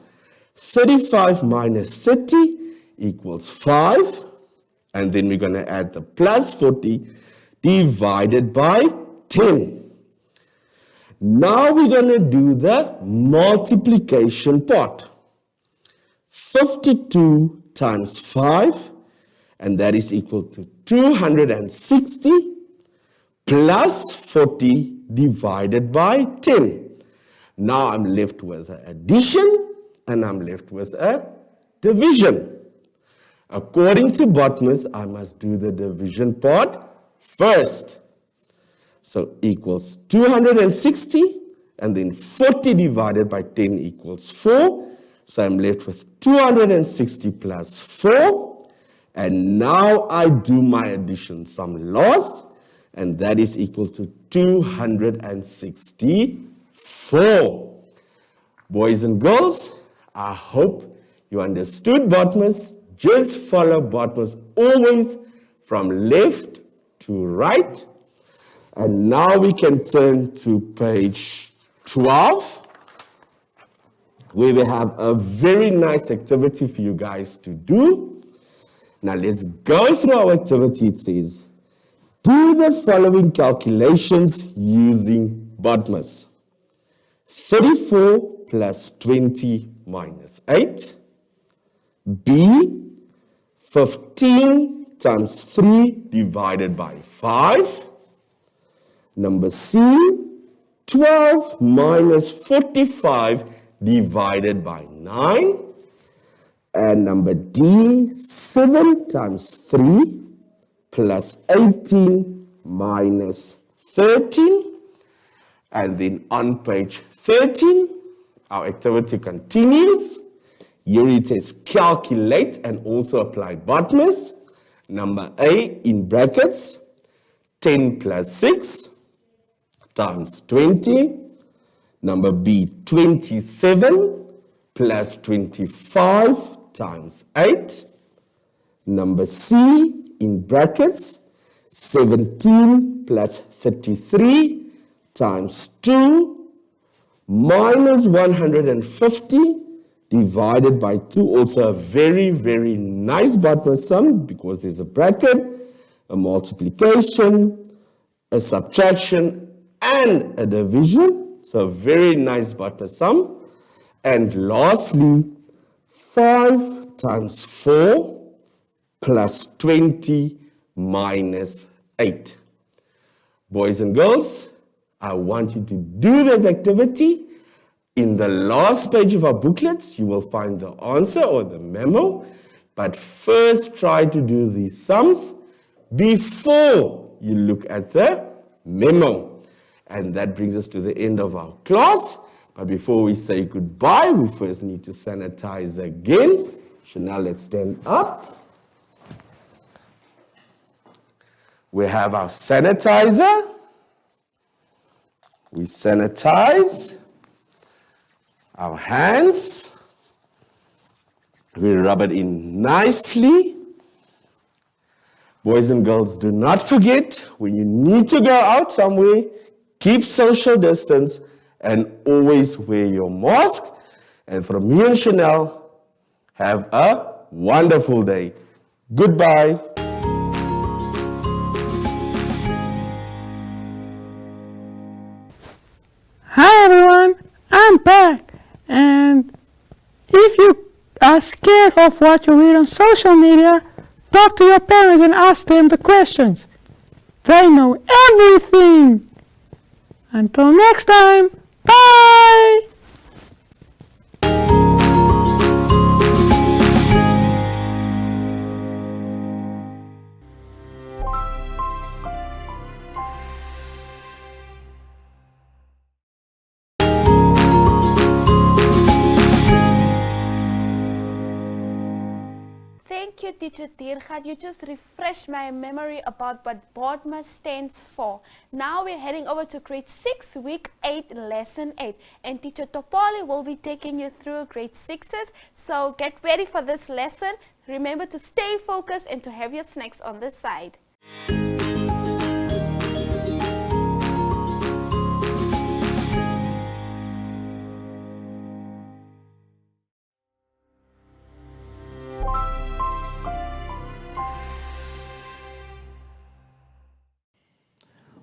35 minus 30 equals 5. And then we're going to add the plus 40 divided by 10. Now we're going to do the multiplication part. 52 times 5, and that is equal to 260 plus 40 divided by 10. Now I'm left with an addition and I'm left with a division. According to Botmas, I must do the division part first. So equals 260 and then 40 divided by 10 equals 4. So I'm left with 260 plus 4. And now I do my addition sum last, and that is equal to 264. Boys and girls, I hope you understood Botmas. Just follow Botmas always from left to right. And now we can turn to page 12, where we have a very nice activity for you guys to do. Now let's go through our activity. It says, do the following calculations using Botmas. 34 plus 20 minus 8. B, 15 times 3 divided by 5. Number C, 12 minus 45 divided by 9. And number D, 7 times 3 plus 18 minus 13. And then on page 13, our activity continues. Here it says calculate and also apply Botmas. Number A in brackets, 10 plus 6 times 20. Number B, 27 plus 25 times 8. Number C in brackets, 17 plus 33 times 2 minus 150 divided by 2. Also a very, very nice Botmas sum because there's a bracket, a multiplication, a subtraction, and a division. So a very nice Botmas sum. And lastly, 5 times 4 plus 20 minus 8. Boys and girls, I want you to do this activity. In the last page of our booklets, you will find the answer or the memo. But first, try to do these sums before you look at the memo. And that brings us to the end of our class. But before we say goodbye, we first need to sanitize again. Chanel, let's stand up. We have our sanitizer. We sanitize our hands. We rub it in nicely. Boys and girls, do not forget, when you need to go out somewhere, keep social distance and always wear your mask. And from me and Chanel, have a wonderful day. Goodbye. Hi everyone, I'm back, and if you are scared of what you read on social media, talk to your parents and ask them the questions. They know everything. Until next time, bye! you, Teacher Tirgat. You just refreshed my memory about what BODMA stands for. Now we're heading over to grade 6, week 8, lesson 8. And Teacher Topoli will be taking you through grade 6s. So get ready for this lesson. Remember to stay focused and to have your snacks on the side.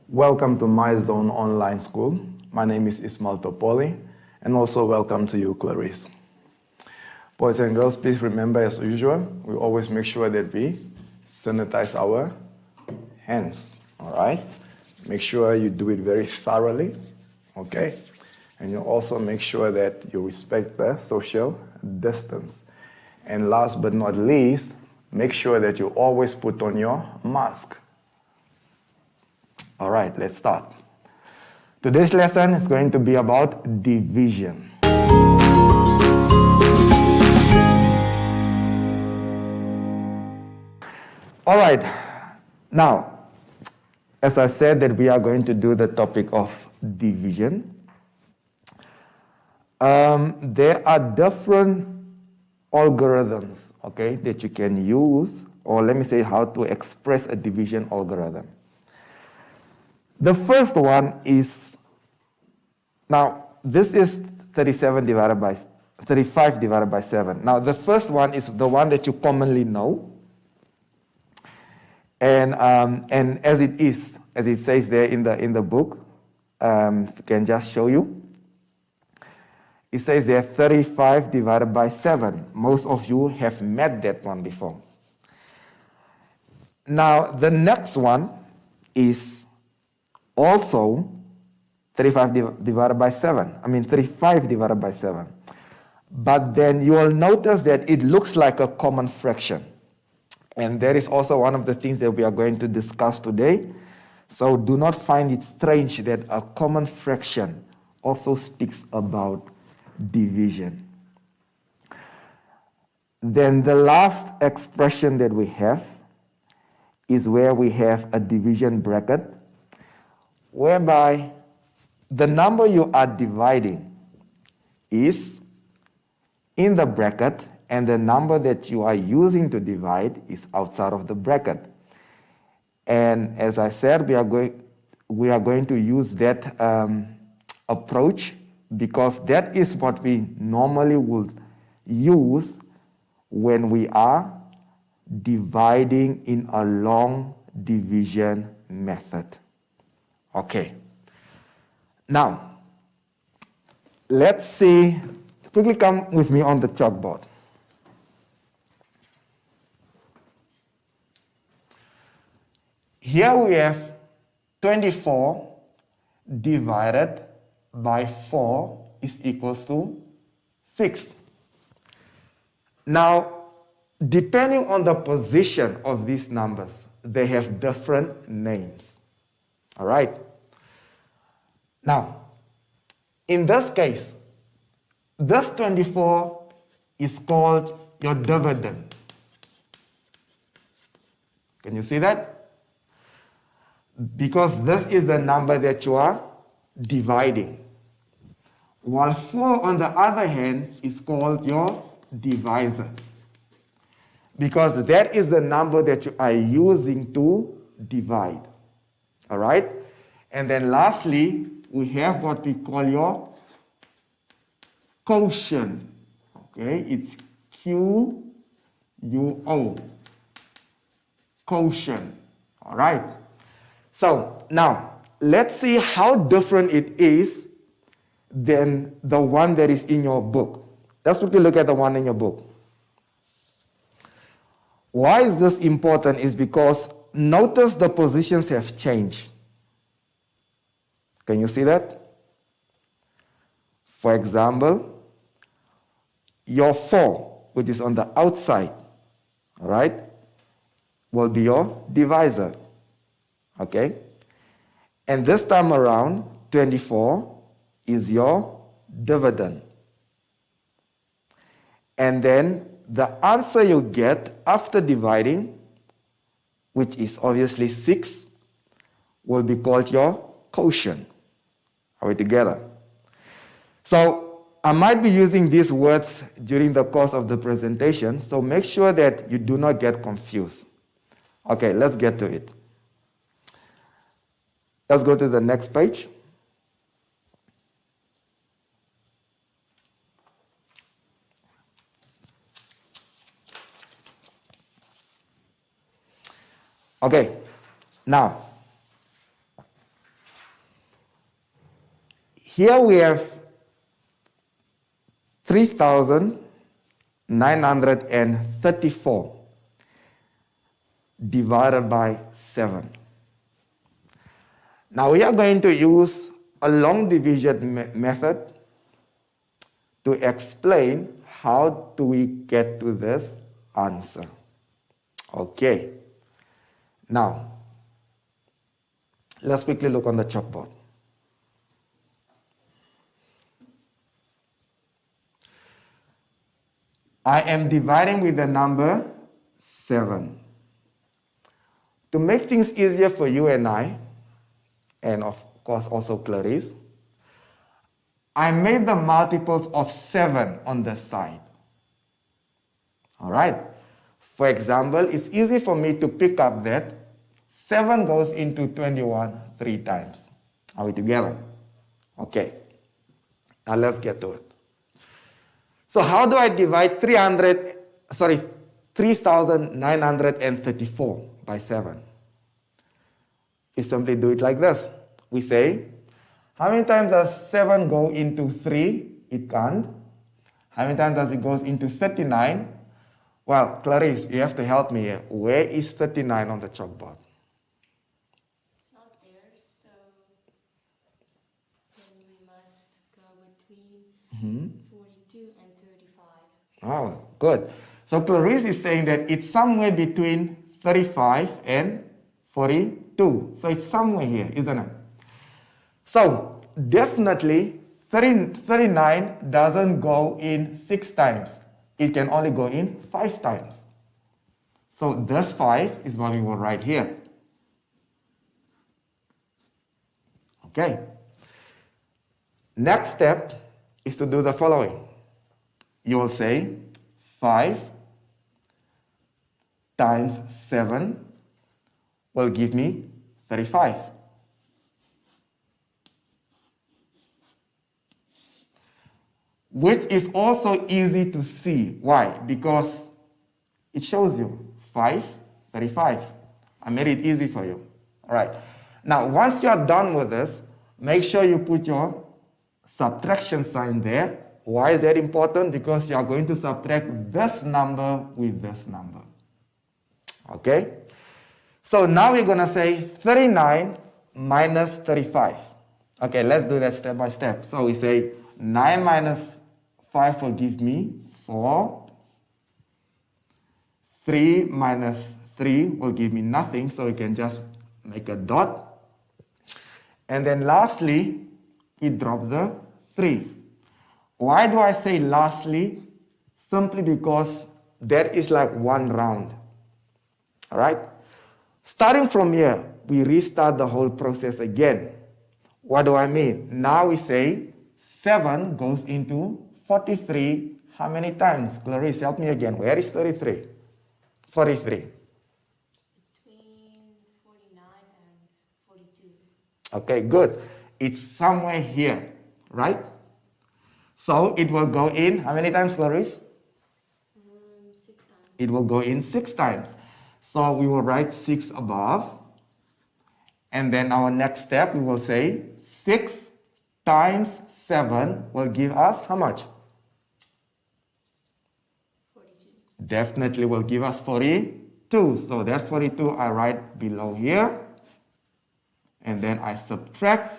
Welcome to My Zone Online School. My name is Ismail Topoli, and also welcome to you, Clarice. Boys and girls, please remember, as usual, we always make sure that we sanitize our hands, all right? Make sure you do it very thoroughly, okay? And you also make sure that you respect the social distance. And last but not least, make sure that you always put on your mask. All right, let's start. Today's lesson is going to be about division. All right, now, as I said that we are going to do the topic of division, there are different algorithms, okay, that you can use, or let me say how to express a division algorithm. The first one is, now this is 35 divided by 7. Now the first one is the one that you commonly know. And as it says there in the book, I can just show you. It says there 35 divided by 7. Most of you have met that one before. Now the next one is also 35 divided by 7. 35 divided by 7. But then you will notice that it looks like a common fraction. And that is also one of the things that we are going to discuss today. So do not find it strange that a common fraction also speaks about division. Then the last expression that we have is where we have a division bracket, whereby the number you are dividing is in the bracket and the number that you are using to divide is outside of the bracket. And as I said, we are going to use that approach because that is what we normally would use when we are dividing in a long division method. Okay. Now, let's see, quickly come with me on the chalkboard. Here we have 24 divided by 4 is equals to 6. Now, depending on the position of these numbers, they have different names. All right. Now, in this case, this 24 is called your dividend. Can you see that? Because this is the number that you are dividing. While 4, on the other hand, is called your divisor. Because that is the number that you are using to divide. All right? And then lastly, we have what we call your quotient. Okay? It's Q-U-O. Quotient. All right? So now, let's see how different it is than the one that is in your book. Let's quickly look at the one in your book. Why is this important? Is because notice the positions have changed. Can you see that? For example, your 4, which is on the outside, all right, will be your divisor. Okay? And this time around, 24 is your dividend. And then the answer you get after dividing, which is obviously 6, will be called your quotient. Are we together? So I might be using these words during the course of the presentation, so make sure that you do not get confused. Okay, let's get to it. Let's go to the next page. Okay, now, here we have 3,934 divided by 7. Now we are going to use a long division method to explain how do we get to this answer. Okay. Now, let's quickly look on the chalkboard. I am dividing with the number 7. To make things easier for you and I, and of course also Clarice, I made the multiples of 7 on the side. All right. For example, it's easy for me to pick up that 7 goes into 21 3 times. Are we together? Okay. Now let's get to it. So how do I divide 3,934 by 7? We simply do it like this. We say, how many times does 7 go into 3? It can't. How many times does it go into 39? Well, Clarice, you have to help me here. Where is 39 on the chalkboard? It's not there, so then we must go between 42 and 35. Oh, good. So Clarice is saying that it's somewhere between 35 and 42. So it's somewhere here, isn't it? So definitely 39 doesn't go in 6 times. It can only go in 5 times. So this 5 is what we will write here. Okay. Next step is to do the following. You will say 5 times 7 will give me 35. Which is also easy to see. Why? Because it shows you 5, 35. I made it easy for you. All right. Now, once you are done with this, make sure you put your subtraction sign there. Why is that important? Because you are going to subtract this number with this number. Okay? So now we're going to say 39 minus 35. Okay, let's do that step by step. So we say 9 minus 5 will give me 4. 3 minus 3 will give me nothing, so we can just make a dot. And then lastly, we drop the 3. Why do I say lastly? Simply because that is like one round. All right? Starting from here, we restart the whole process again. What do I mean? Now we say 7 goes into 43. How many times? Clarice, help me again. Where is 33? 43. Between 49 and 42. Okay, good. It's somewhere here, right? So it will go in, how many times, Clarice? 6 times. It will go in 6 times. So we will write 6 above. And then our next step, we will say 6 times 7 will give us how much? 42. Definitely will give us 42. So that 42 I write below here. And then I subtract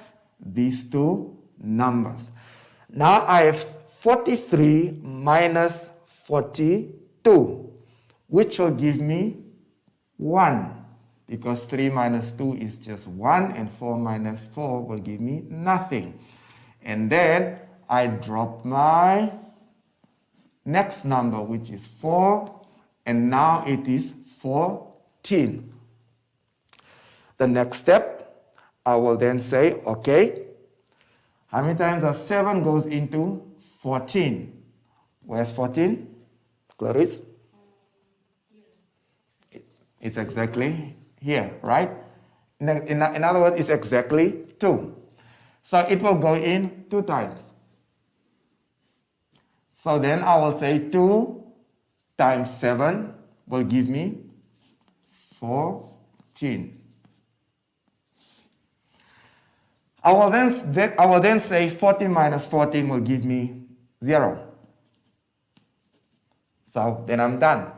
these two numbers. Now I have 43 minus 42, which will give me 1. Because 3 minus 2 is just 1, and 4 minus 4 will give me nothing. And then I drop my next number, which is 4, and now it is 14. The next step, I will then say, okay, how many times does 7 goes into 14? Where's 14? Clarice? It's exactly here, right? In other words, it's exactly 2. So it will go in 2 times. So then I will say 2 times 7 will give me 14. I will then say 14 minus 14 will give me 0. So then I'm done.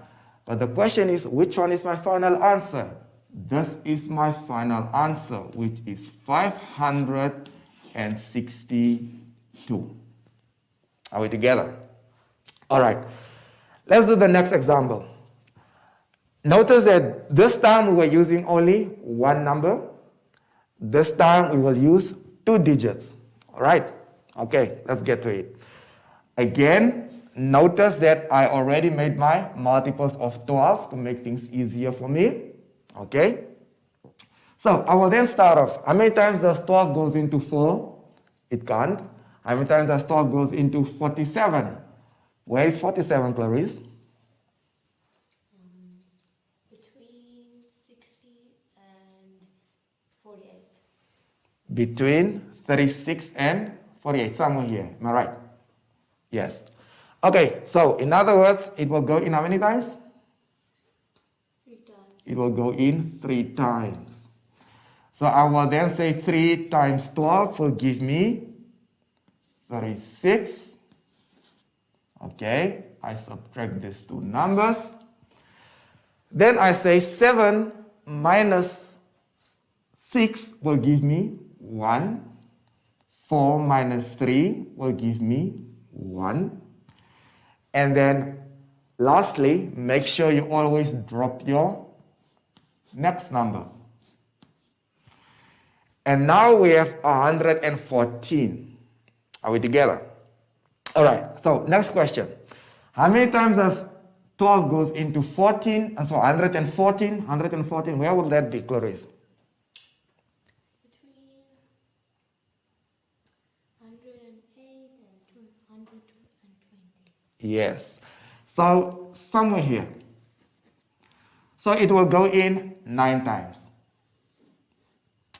But the question is, which one is my final answer? This is my final answer, which is 562. Are we together? All right. Let's do the next example. Notice that this time we were using only one number. This time we will use 2 digits. All right? Okay, let's get to it. Again, notice that I already made my multiples of 12 to make things easier for me. Okay? So I will then start off. How many times does 12 goes into 4? It can't. How many times does 12 goes into 47? Where is 47, Clarice? Between 60 and 48. Between 36 and 48, somewhere here. Am I right? Yes. Okay, so in other words, it will go in how many times? 3 times. It will go in 3 times. So I will then say 3 times 12 will give me 36. Okay, I subtract these 2 numbers. Then I say 7 minus 6 will give me 1. 4 minus 3 will give me 1. And then lastly, make sure you always drop your next number. And now we have 114. Are we together? All right, so next question. How many times does 12 goes into 14? So 114, where would that be, Clarice? Between 108 and 120. Yes. So somewhere here. So it will go in 9 times.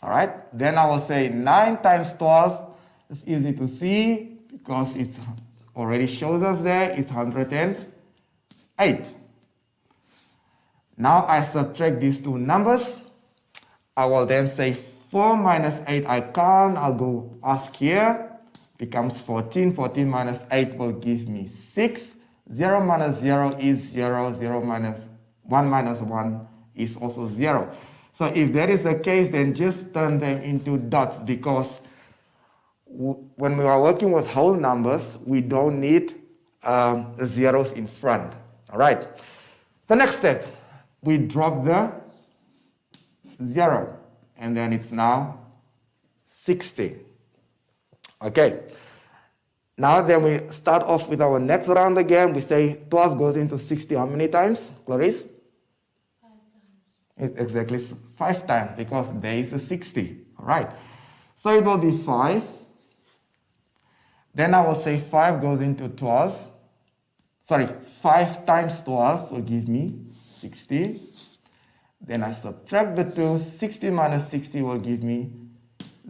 All right, then I will say 9 times 12. It's easy to see because it already shows us there. It's 108. Now I subtract these 2 numbers. I will then say 4 minus 8. I can't. I'll go ask here. Becomes 14. 14 minus 8 will give me 6. 0 minus 0 is 0. 0 minus 1 minus 1 is also 0. So if that is the case, then just turn them into dots, because when we are working with whole numbers, we don't need zeros in front. All right. The next step, we drop the 0, and then it's now 60. Okay. Now then we start off with our next round again. We say 12 goes into 60 how many times, Clarice? 5 times. It's exactly 5 times, because there is a 60. All right. So it will be 5. Then I will say 5 goes into 12. Sorry, 5 times 12 will give me 60. Then I subtract the 2. 60 minus 60 will give me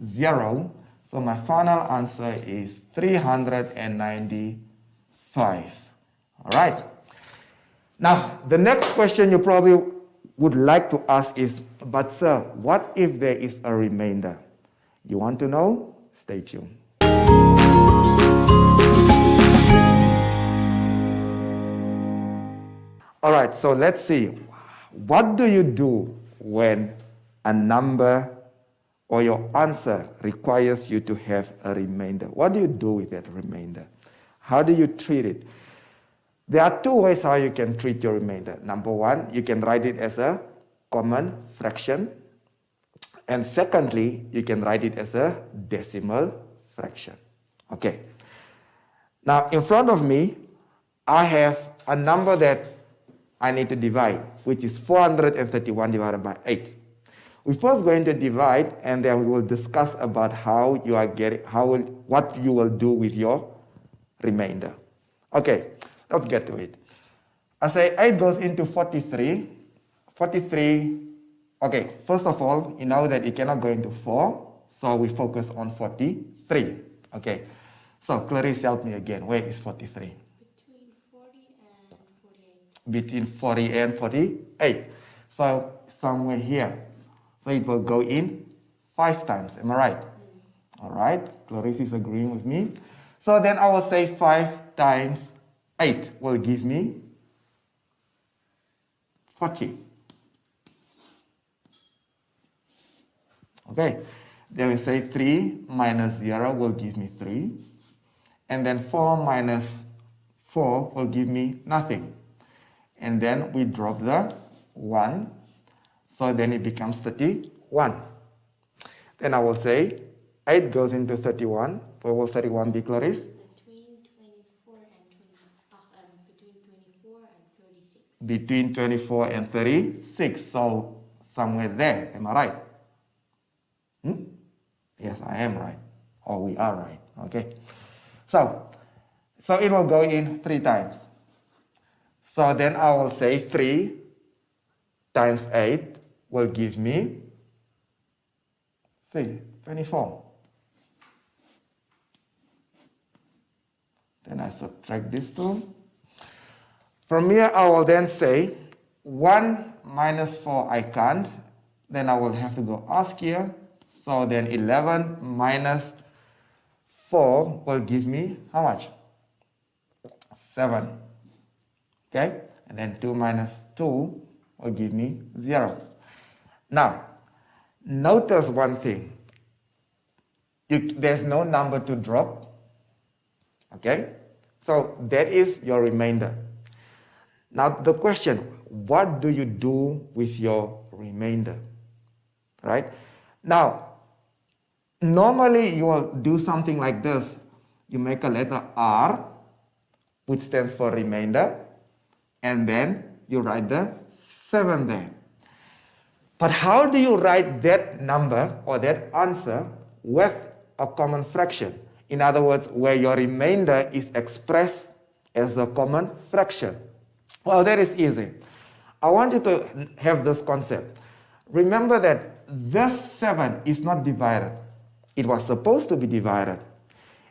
0. So my final answer is 395. All right. Now, the next question you probably would like to ask is, but sir, what if there is a remainder? You want to know? Stay tuned. All right, so let's see. What do you do when a number or your answer requires you to have a remainder? What do you do with that remainder? How do you treat it? There are 2 ways how you can treat your remainder. Number 1, you can write it as a common fraction. And secondly, you can write it as a decimal fraction. Okay. Now, in front of me, I have a number that I need to divide, which is 431 divided by 8. We're first going to divide, and then we will discuss about how you are getting, what you will do with your remainder. Okay, let's get to it. I say 8 goes into 43. 43, okay, first of all, you know that it cannot go into 4, so we focus on 43. Okay, so Clarice, help me again. Where is 43? Between 40 and 48. Between 40 and 48. So somewhere here. So it will go in 5 times. Am I right? All right. Clarice is agreeing with me. So then I will say 5 times 8 will give me 40. Okay. Then we say 3 minus 0 will give me 3. And then 4 minus 4 will give me nothing. And then we drop the 1. So then it becomes 31. Then I will say 8 goes into 31. Where will 31 be, Clarice? Between 24 and between 24 and 36. Between 24 and 36. So somewhere there. Am I right? Yes, I am right. Or we are right. Okay. So it will go in 3 times. So then I will say 3 times 8 will give me, say, 24. Then I subtract these 2. From here, I will then say 1 minus 4 I can't. Then I will have to go ask here. So then 11 minus 4 will give me how much? 7. Okay? And then 2 minus 2 will give me 0. Now, notice one thing. There's no number to drop. Okay? So that is your remainder. Now the question, what do you do with your remainder? Right? Now, normally you will do something like this. You make a letter R, which stands for remainder, and then you write the 7 there. But how do you write that number or that answer with a common fraction? In other words, where your remainder is expressed as a common fraction. Well, that is easy. I want you to have this concept. Remember that this 7 is not divided. It was supposed to be divided.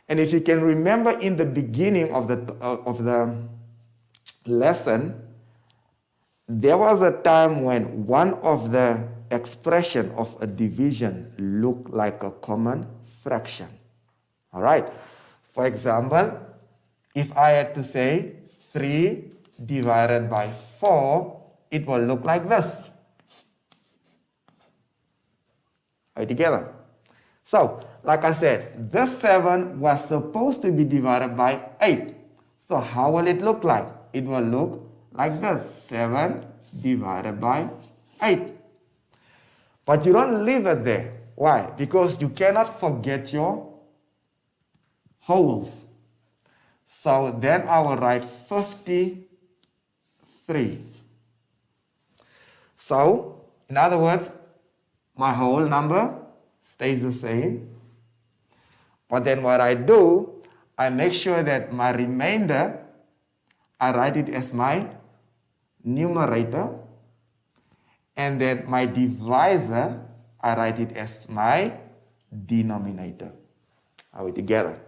And if you can remember in the beginning of the lesson, there was a time when one of the expression of a division looked like a common fraction. All right. For example, if I had to say 3 divided by 4, it will look like this. Are we together? So, like I said, this 7 was supposed to be divided by 8. So how will it look like? It will look like this, 7 divided by 8. But you don't leave it there. Why? Because you cannot forget your wholes. So then I will write 53. So, in other words, my whole number stays the same. But then what I do, I make sure that my remainder, I write it as my numerator. And then my divisor, I write it as my denominator. Are we together?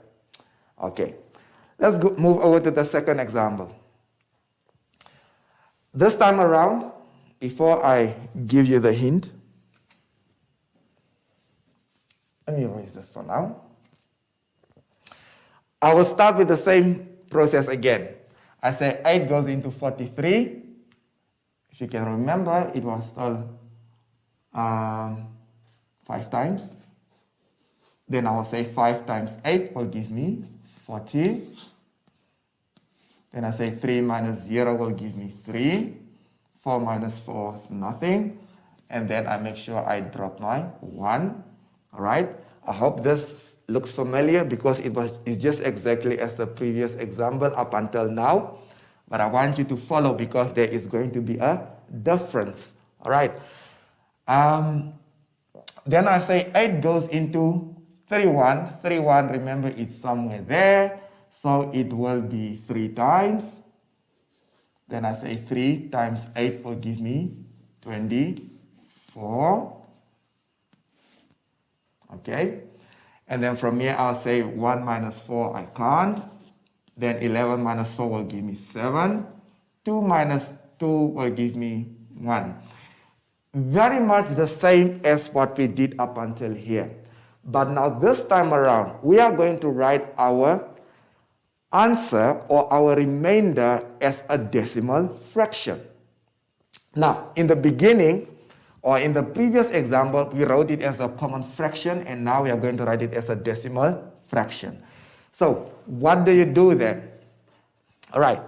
Okay. Let's move over to the second example. This time around, before I give you the hint, let me erase this for now. I will start with the same process again. I say 8 goes into 43. If you can remember, it was still 5 times. Then I will say 5 times 8 will give me 40. Then I say 3 minus 0 will give me 3. 4 minus 4 is nothing. And then I make sure I drop my 1. All right? I hope this looks familiar because it's just exactly as the previous example up until now. but I want you to follow because there is going to be a difference. All right. Then I say 8 goes into 31. 31, remember, it's somewhere there. So it will be 3 times. Then I say 3 times 8 will give me 24. Okay. And then from here, I'll say 1 minus 4, I can't. Then 11 minus 4 will give me 7. 2 minus 2 will give me 1. Very much the same as what we did up until here. But now this time around, we are going to write our answer or our remainder as a decimal fraction. Now, in the beginning, or in the previous example, we wrote it as a common fraction, and now we are going to write it as a decimal fraction. So, what do you do then? All right,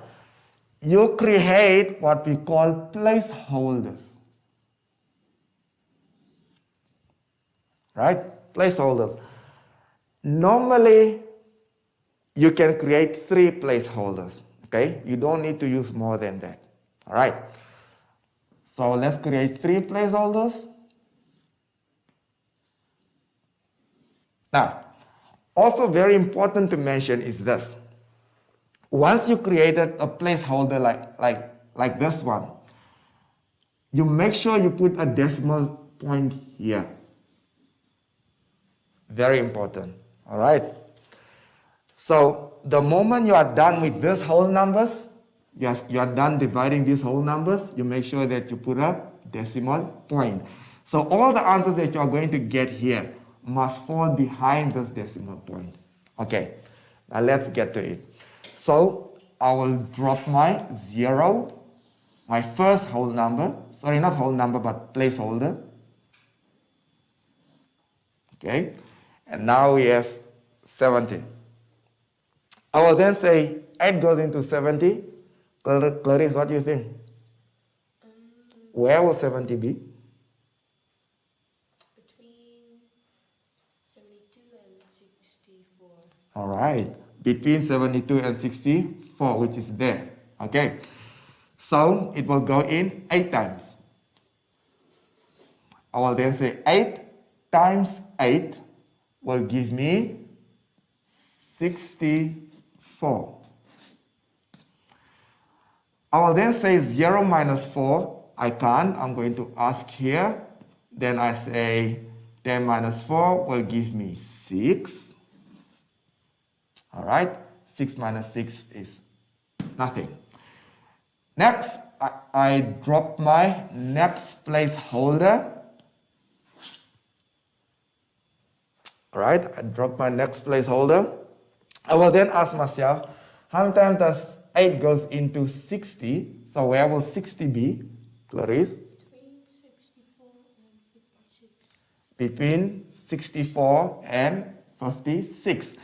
you create what we call placeholders. Right? Placeholders. Normally, you can create 3 placeholders. Okay? You don't need to use more than that. All right? So let's create 3 placeholders. Now, also very important to mention is this. Once you created a placeholder like this one, you make sure you put a decimal point here. Very important. All right? So the moment you are done with these whole numbers, yes, you are done dividing these whole numbers, you make sure that you put a decimal point. So all the answers that you are going to get here must fall behind this decimal point. Okay, now let's get to it. So I will drop my 0, my first whole number, sorry, not whole number, but placeholder. Okay, and now we have 70. I will then say 8 goes into 70. Clarice, what do you think? Where will 70 be? Between 72 and 64. All right, between 72 and 64, which is there. Okay, so it will go in 8 times. I will then say 8 times 8 will give me 64. I will then say 0 minus 4. I can't. I'm going to ask here. Then I say 10 minus 4 will give me 6. All right. 6 minus 6 is nothing. Next, I drop my next placeholder. All right. I drop my next placeholder. I will then ask myself, how many times does 8 goes into 60? So where will 60 be, Clarice? Between 64 and 56. Between 64 and 56.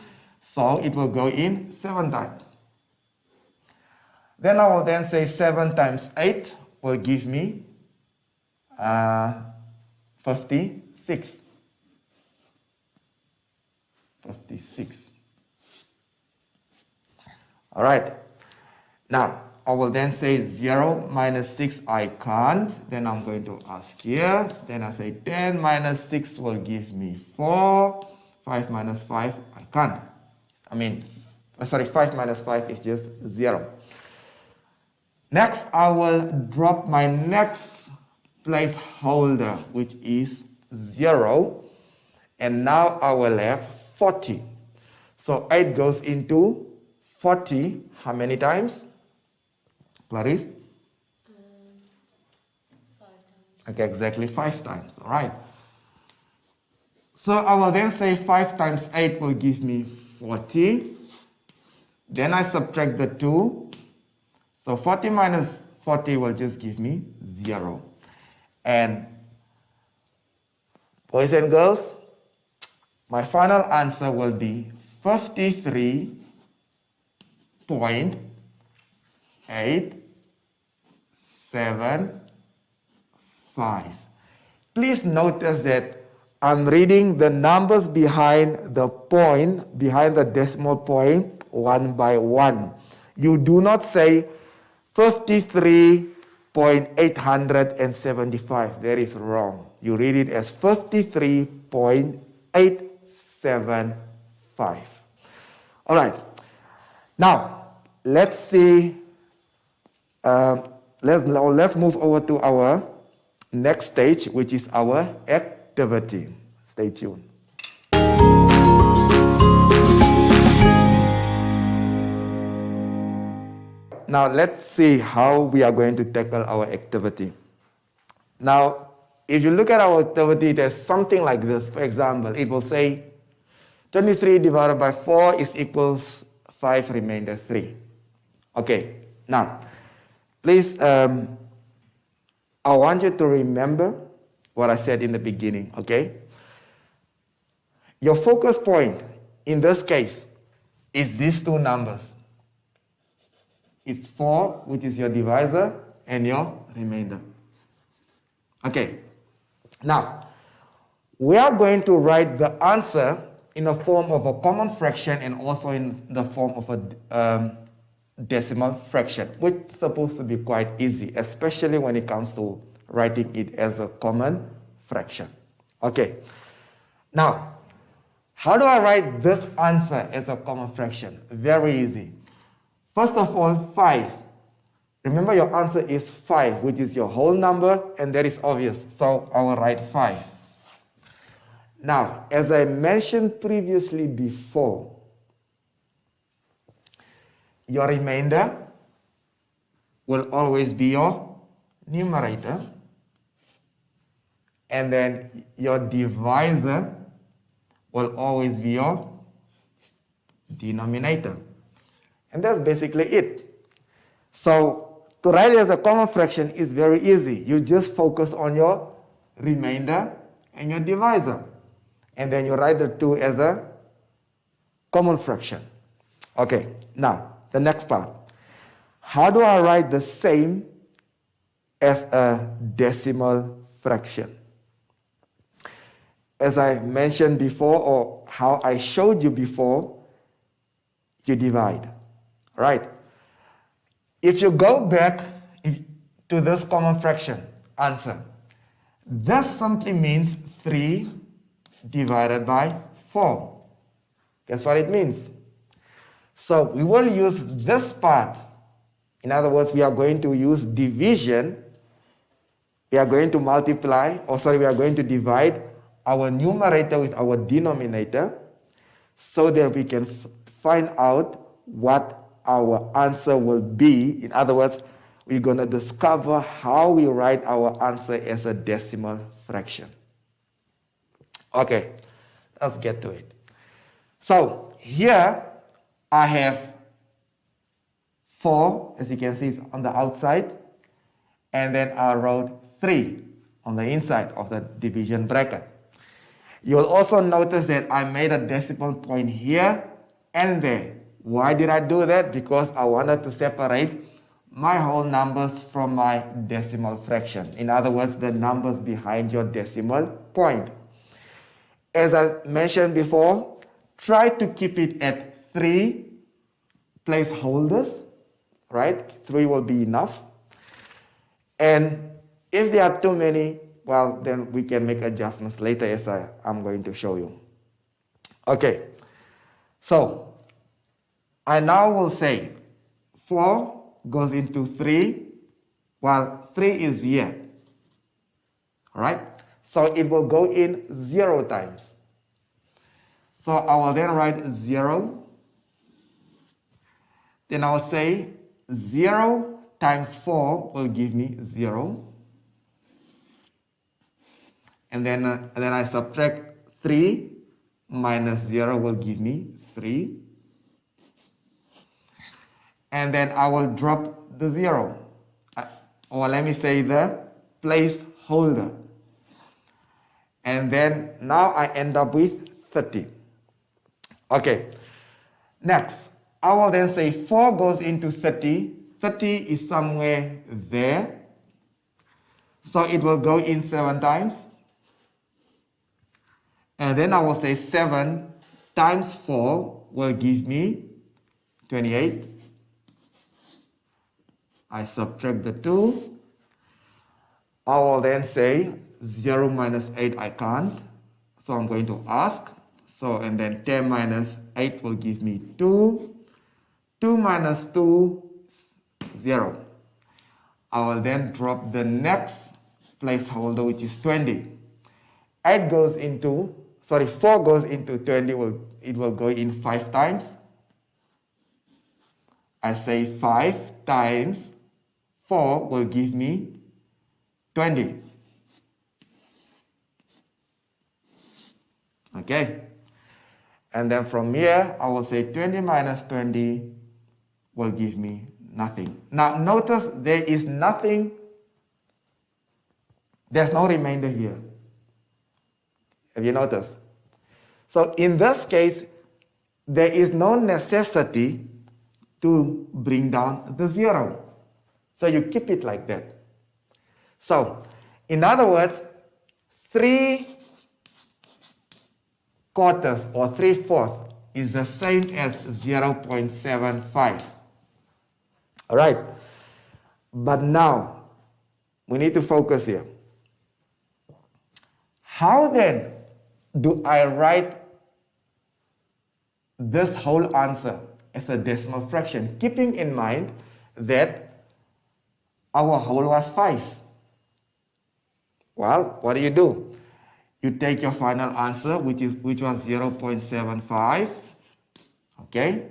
So it will go in 7 times. Then I will then say 7 times 8 will give me 56. 56. All right. Now, I will then say 0 minus 6, I can't. Then I'm going to ask here. Then I say 10 minus 6 will give me 4. 5 minus 5, I can't. 5 minus 5 is just 0. Next, I will drop my next placeholder, which is 0. And now I will have 40. So 8 goes into 40 how many times? Clarice? 5 times. Okay, exactly 5 times. All right. So I will then say 5 times 8 will give me 40. Then I subtract the 2. So 40 minus 40 will just give me 0. And boys and girls, my final answer will be 53.875. Please notice that I'm reading the numbers behind the point, behind the decimal point, one by one. You do not say 53.875. That is wrong. You read it as 53.875. All right. Now, let's see. Let's move over to our next stage, which is our activity. Stay tuned. Now, let's see how we are going to tackle our activity. Now, if you look at our activity, there's something like this. For example, it will say 23 divided by 4 is equals 5 remainder 3. Okay, now, please, I want you to remember what I said in the beginning, okay? Your focus point in this case is these two numbers. It's 4, which is your divisor, and your remainder. Okay, now, we are going to write the answer in the form of a common fraction and also in the form of a decimal fraction, which is supposed to be quite easy, especially when it comes to writing it as a common fraction. Okay, now, how do I write this answer as a common fraction? Very easy. First of all, 5. Remember, your answer is 5, which is your whole number, and that is obvious. So I will write 5. Now, as I mentioned previously before, your remainder will always be your numerator, and then your divisor will always be your denominator. And that's basically it. So to write it as a common fraction is very easy. You just focus on your remainder and your divisor. And then you write the two as a common fraction. Okay, now the next part. How do I write the same as a decimal fraction? As I mentioned before, or how I showed you before, you divide. Right? If you go back to this common fraction answer, this simply means 3 divided by 4. Guess what it means? So we will use this part. In other words, we are going to use division. We are going to multiply, we are going to divide our numerator with our denominator so that we can find out what our answer will be. In other words, we're going to discover how we write our answer as a decimal fraction. Okay, let's get to it. So here I have 4, as you can see, is on the outside, and then I wrote 3 on the inside of the division bracket. You'll also notice that I made a decimal point here and there. Why did I do that? Because I wanted to separate my whole numbers from my decimal fraction. In other words, the numbers behind your decimal point. As I mentioned before, try to keep it at 3 placeholders, right? 3 will be enough. And if there are too many, well, then we can make adjustments later as I'm going to show you. Okay, so I now will say 4 goes into 3, while 3 is here. All right? So it will go in 0 times. So I will then write 0. Then I will say 0 times 4 will give me 0. And then I subtract 3 minus 0 will give me 3. And then I will drop the 0. Or let me say the placeholder. And then now I end up with 30. Okay. Next, I will then say 4 goes into 30. 30 is somewhere there. So it will go in 7 times. And then I will say 7 times 4 will give me 28. I subtract the 2. I will then say 0 minus 8 I can't. So I'm going to ask. So, and then 10 minus 8 will give me 2. 2 minus 2, 0. I will then drop the next placeholder, which is 20. 4 goes into 20, it will go in 5 times. I say 5 times 4 will give me 20. Okay. And then from here, I will say 20 minus 20 will give me nothing. Now notice there is nothing, there's no remainder here. Have you noticed? So in this case, there is no necessity to bring down the 0. So you keep it like that. So, in other words, 3 quarters or 3/4 is the same as 0.75. All right. But now, we need to focus here. How then do I write this whole answer as a decimal fraction, keeping in mind that our whole was 5? Well, what do? You take your final answer, which was 0.75, okay?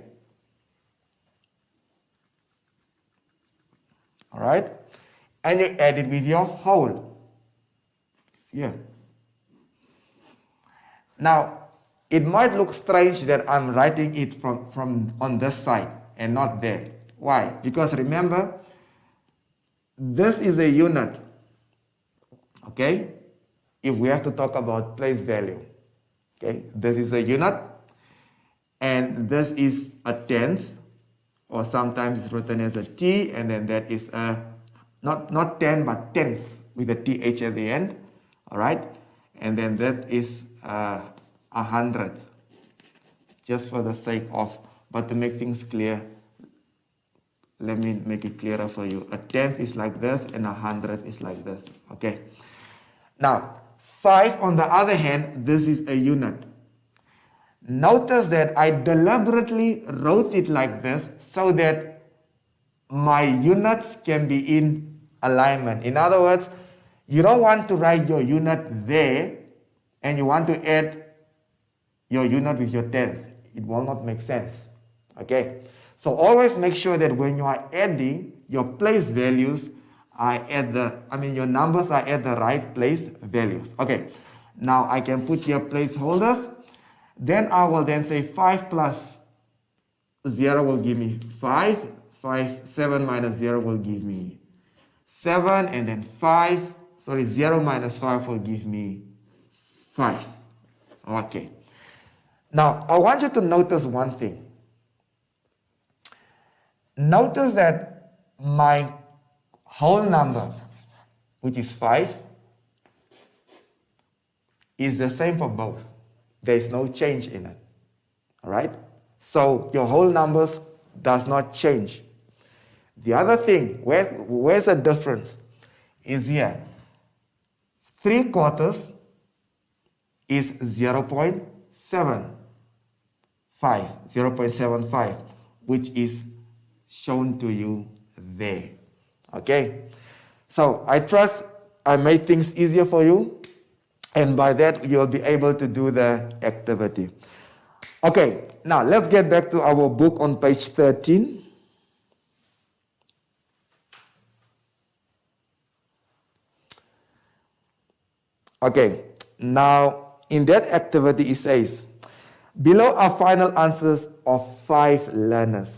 All right? And you add it with your whole. Here. Now, it might look strange that I'm writing it from on this side and not there. Why? Because remember, this is a unit. Okay? If we have to talk about place value. Okay? This is a unit. And this is a tenth. Or sometimes it's written as a T. And then that is a, not 10, but tenth with a TH at the end. Alright? And then that is 100. Just for the sake of, but to make things clear, let me make it clearer for you. A tenth is like this and 100 is like this. Okay. Now, 5 on the other hand, this is a unit. Notice that I deliberately wrote it like this so that my units can be in alignment. In other words, you don't want to write your unit there and you want to add your unit with your tenth. It will not make sense. Okay. So always make sure that when you are adding your place values, your numbers are at the right place values. Okay. Now I can put here placeholders. Then I will then say 5 plus 0 will give me 5. 7 minus 0 will give me 7. And then 0 minus 5 will give me 5. Okay. Now I want you to notice one thing. Notice that my whole number, which is 5, is the same for both. There is no change in it. All right? So your whole numbers does not change. The other thing, where's the difference? Is here. 3/4 is 0.75, which is shown to you there. Okay? So I trust I made things easier for you, and by that you'll be able to do the activity. Okay, now let's get back to our book on page 13. Okay, now in that activity it says, below are final answers of 5 learners.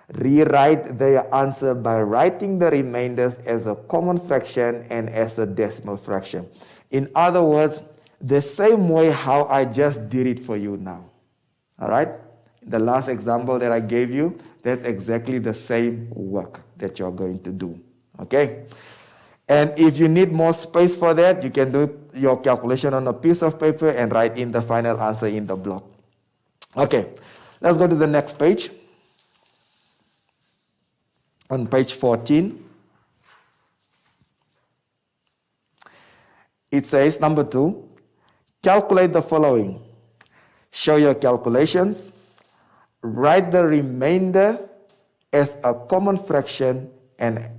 Rewrite their answer by writing the remainders as a common fraction and as a decimal fraction. In other words, the same way how I just did it for you now. All right? The last example that I gave you, that's exactly the same work that you're going to do. Okay? And if you need more space for that, you can do your calculation on a piece of paper and write in the final answer in the block. Okay, let's go to the next page. on page 14. It says, number 2, calculate the following. Show your calculations. Write the remainder as a common fraction and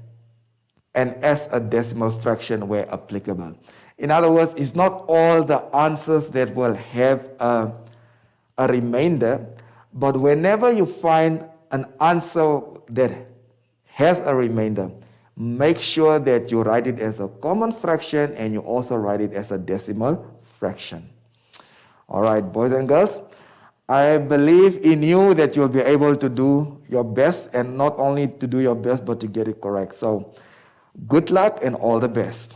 as a decimal fraction where applicable. In other words, it's not all the answers that will have a remainder, but whenever you find an answer that has a remainder, make sure that you write it as a common fraction and you also write it as a decimal fraction. All right, boys and girls, I believe in you that you'll be able to do your best, and not only to do your best, but to get it correct. So good luck and all the best.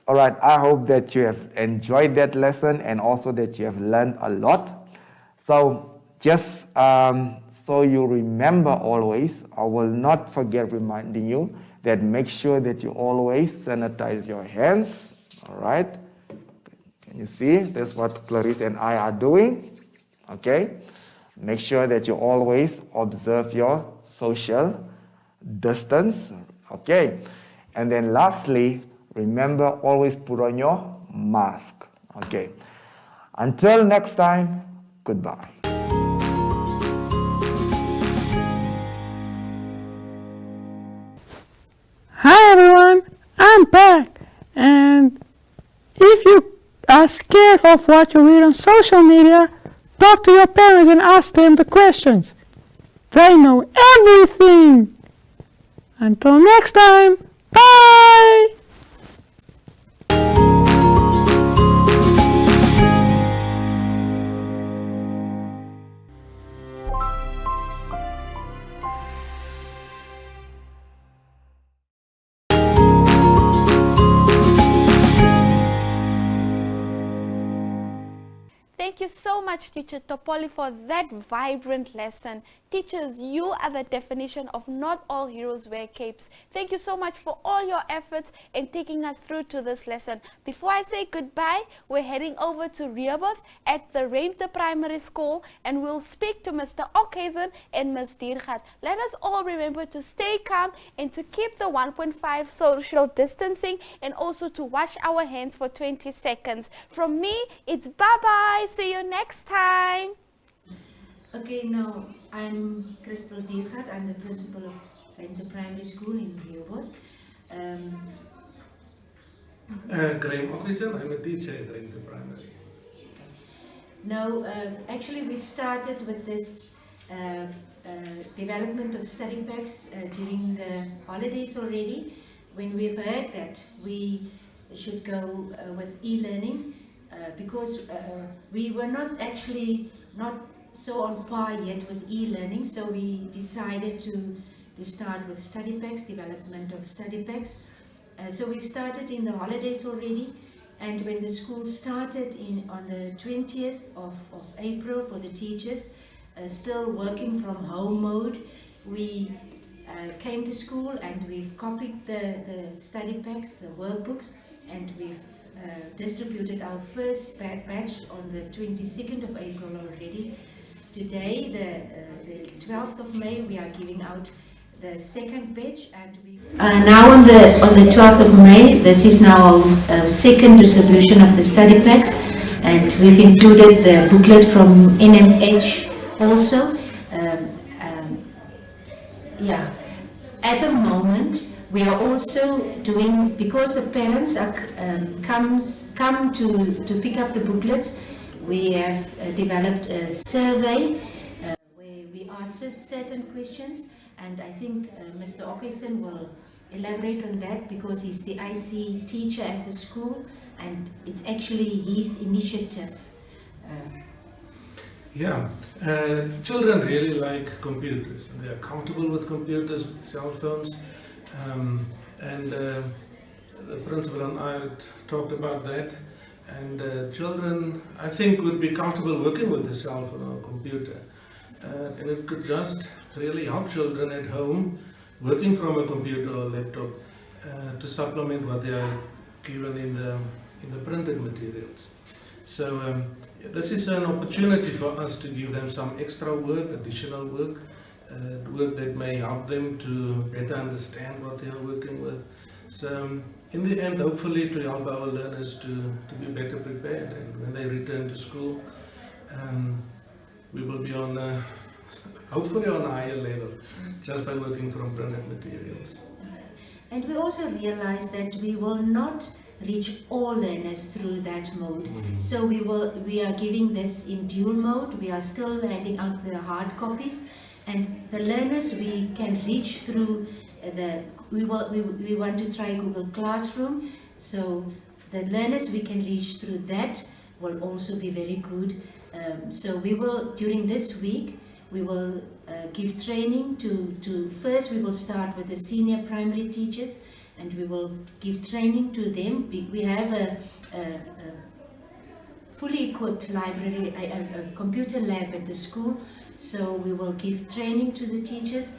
All right, I hope that you have enjoyed that lesson and also that you have learned a lot. So just so you remember always, I will not forget reminding you that make sure that you always sanitize your hands. All right, can you see? That's what Clarice and I are doing. Okay, make sure that you always observe your social distance. Okay, and then lastly, remember, always put on your mask. Okay. Until next time, goodbye. Hi everyone, I'm back. And if you are scared of what you read on social media, talk to your parents and ask them the questions. They know everything. Until next time, bye! Thank you so much, Teacher Topoli, for that vibrant lesson. Teachers, you are the definition of not all heroes wear capes. Thank you so much for all your efforts in taking us through to this lesson. Before I say goodbye, we're heading over to Rehoboth at the Ruimte Primary School, and we'll speak to Mr. Ockhuizen and Ms. Diergaard. Let us all remember to stay calm and to keep the 1.5 social distancing, and also to wash our hands for 20 seconds. From me, it's bye-bye. See you next time. Okay, now I'm Crystal Diergaard. I'm the principal of Ruimte Primary School in Rehoboth. Graham Ockhuizen, I'm a teacher at Ruimte Primary. Now, actually we've started with this development of study packs during the holidays already, when we've heard that we should go with e-learning, because we were not so on par yet with e-learning, so we decided to start with study packs, development of study packs. So we've started in the holidays already, and when the school started on the 20th of April for the teachers, still working from home mode, we came to school and we've copied the study packs, the workbooks, and we've distributed our first batch on the 22nd of April already. Today, the 12th of May, we are giving out the second batch, and we now on the 12th of May, this is now our second distribution of the study packs, and we've included the booklet from NMH also. Yeah, at the moment we are also doing, because the parents are come to pick up the booklets, we have developed a survey where we ask certain questions, and I think Mr. Ockhuizen will elaborate on that because he's the IC teacher at the school, and it's actually his initiative. Children really like computers, and they are comfortable with computers, with cell phones, and the principal and I talked about that, and children, I think, would be comfortable working with a cell phone or a computer, and it could just really help children at home working from a computer or laptop to supplement what they are given in the printed materials. So this is an opportunity for us to give them some extra work, additional work, work that may help them to better understand what they are working with. So in the end, hopefully to help our learners to be better prepared, and when they return to school, we will be on hopefully on a higher level just by working from printed materials. And we also realize that we will not reach all learners through that mode. So we are giving this in dual mode. We are still handing out the hard copies, and the learners we can reach through we want to try Google Classroom. So the learners we can reach through that will also be very good. So we will, during this week, we will give training to first we will start with the senior primary teachers, and we will give training to them. We have a fully equipped library, a computer lab at the school, so we will give training to the teachers,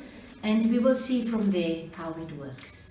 and we will see from there how it works.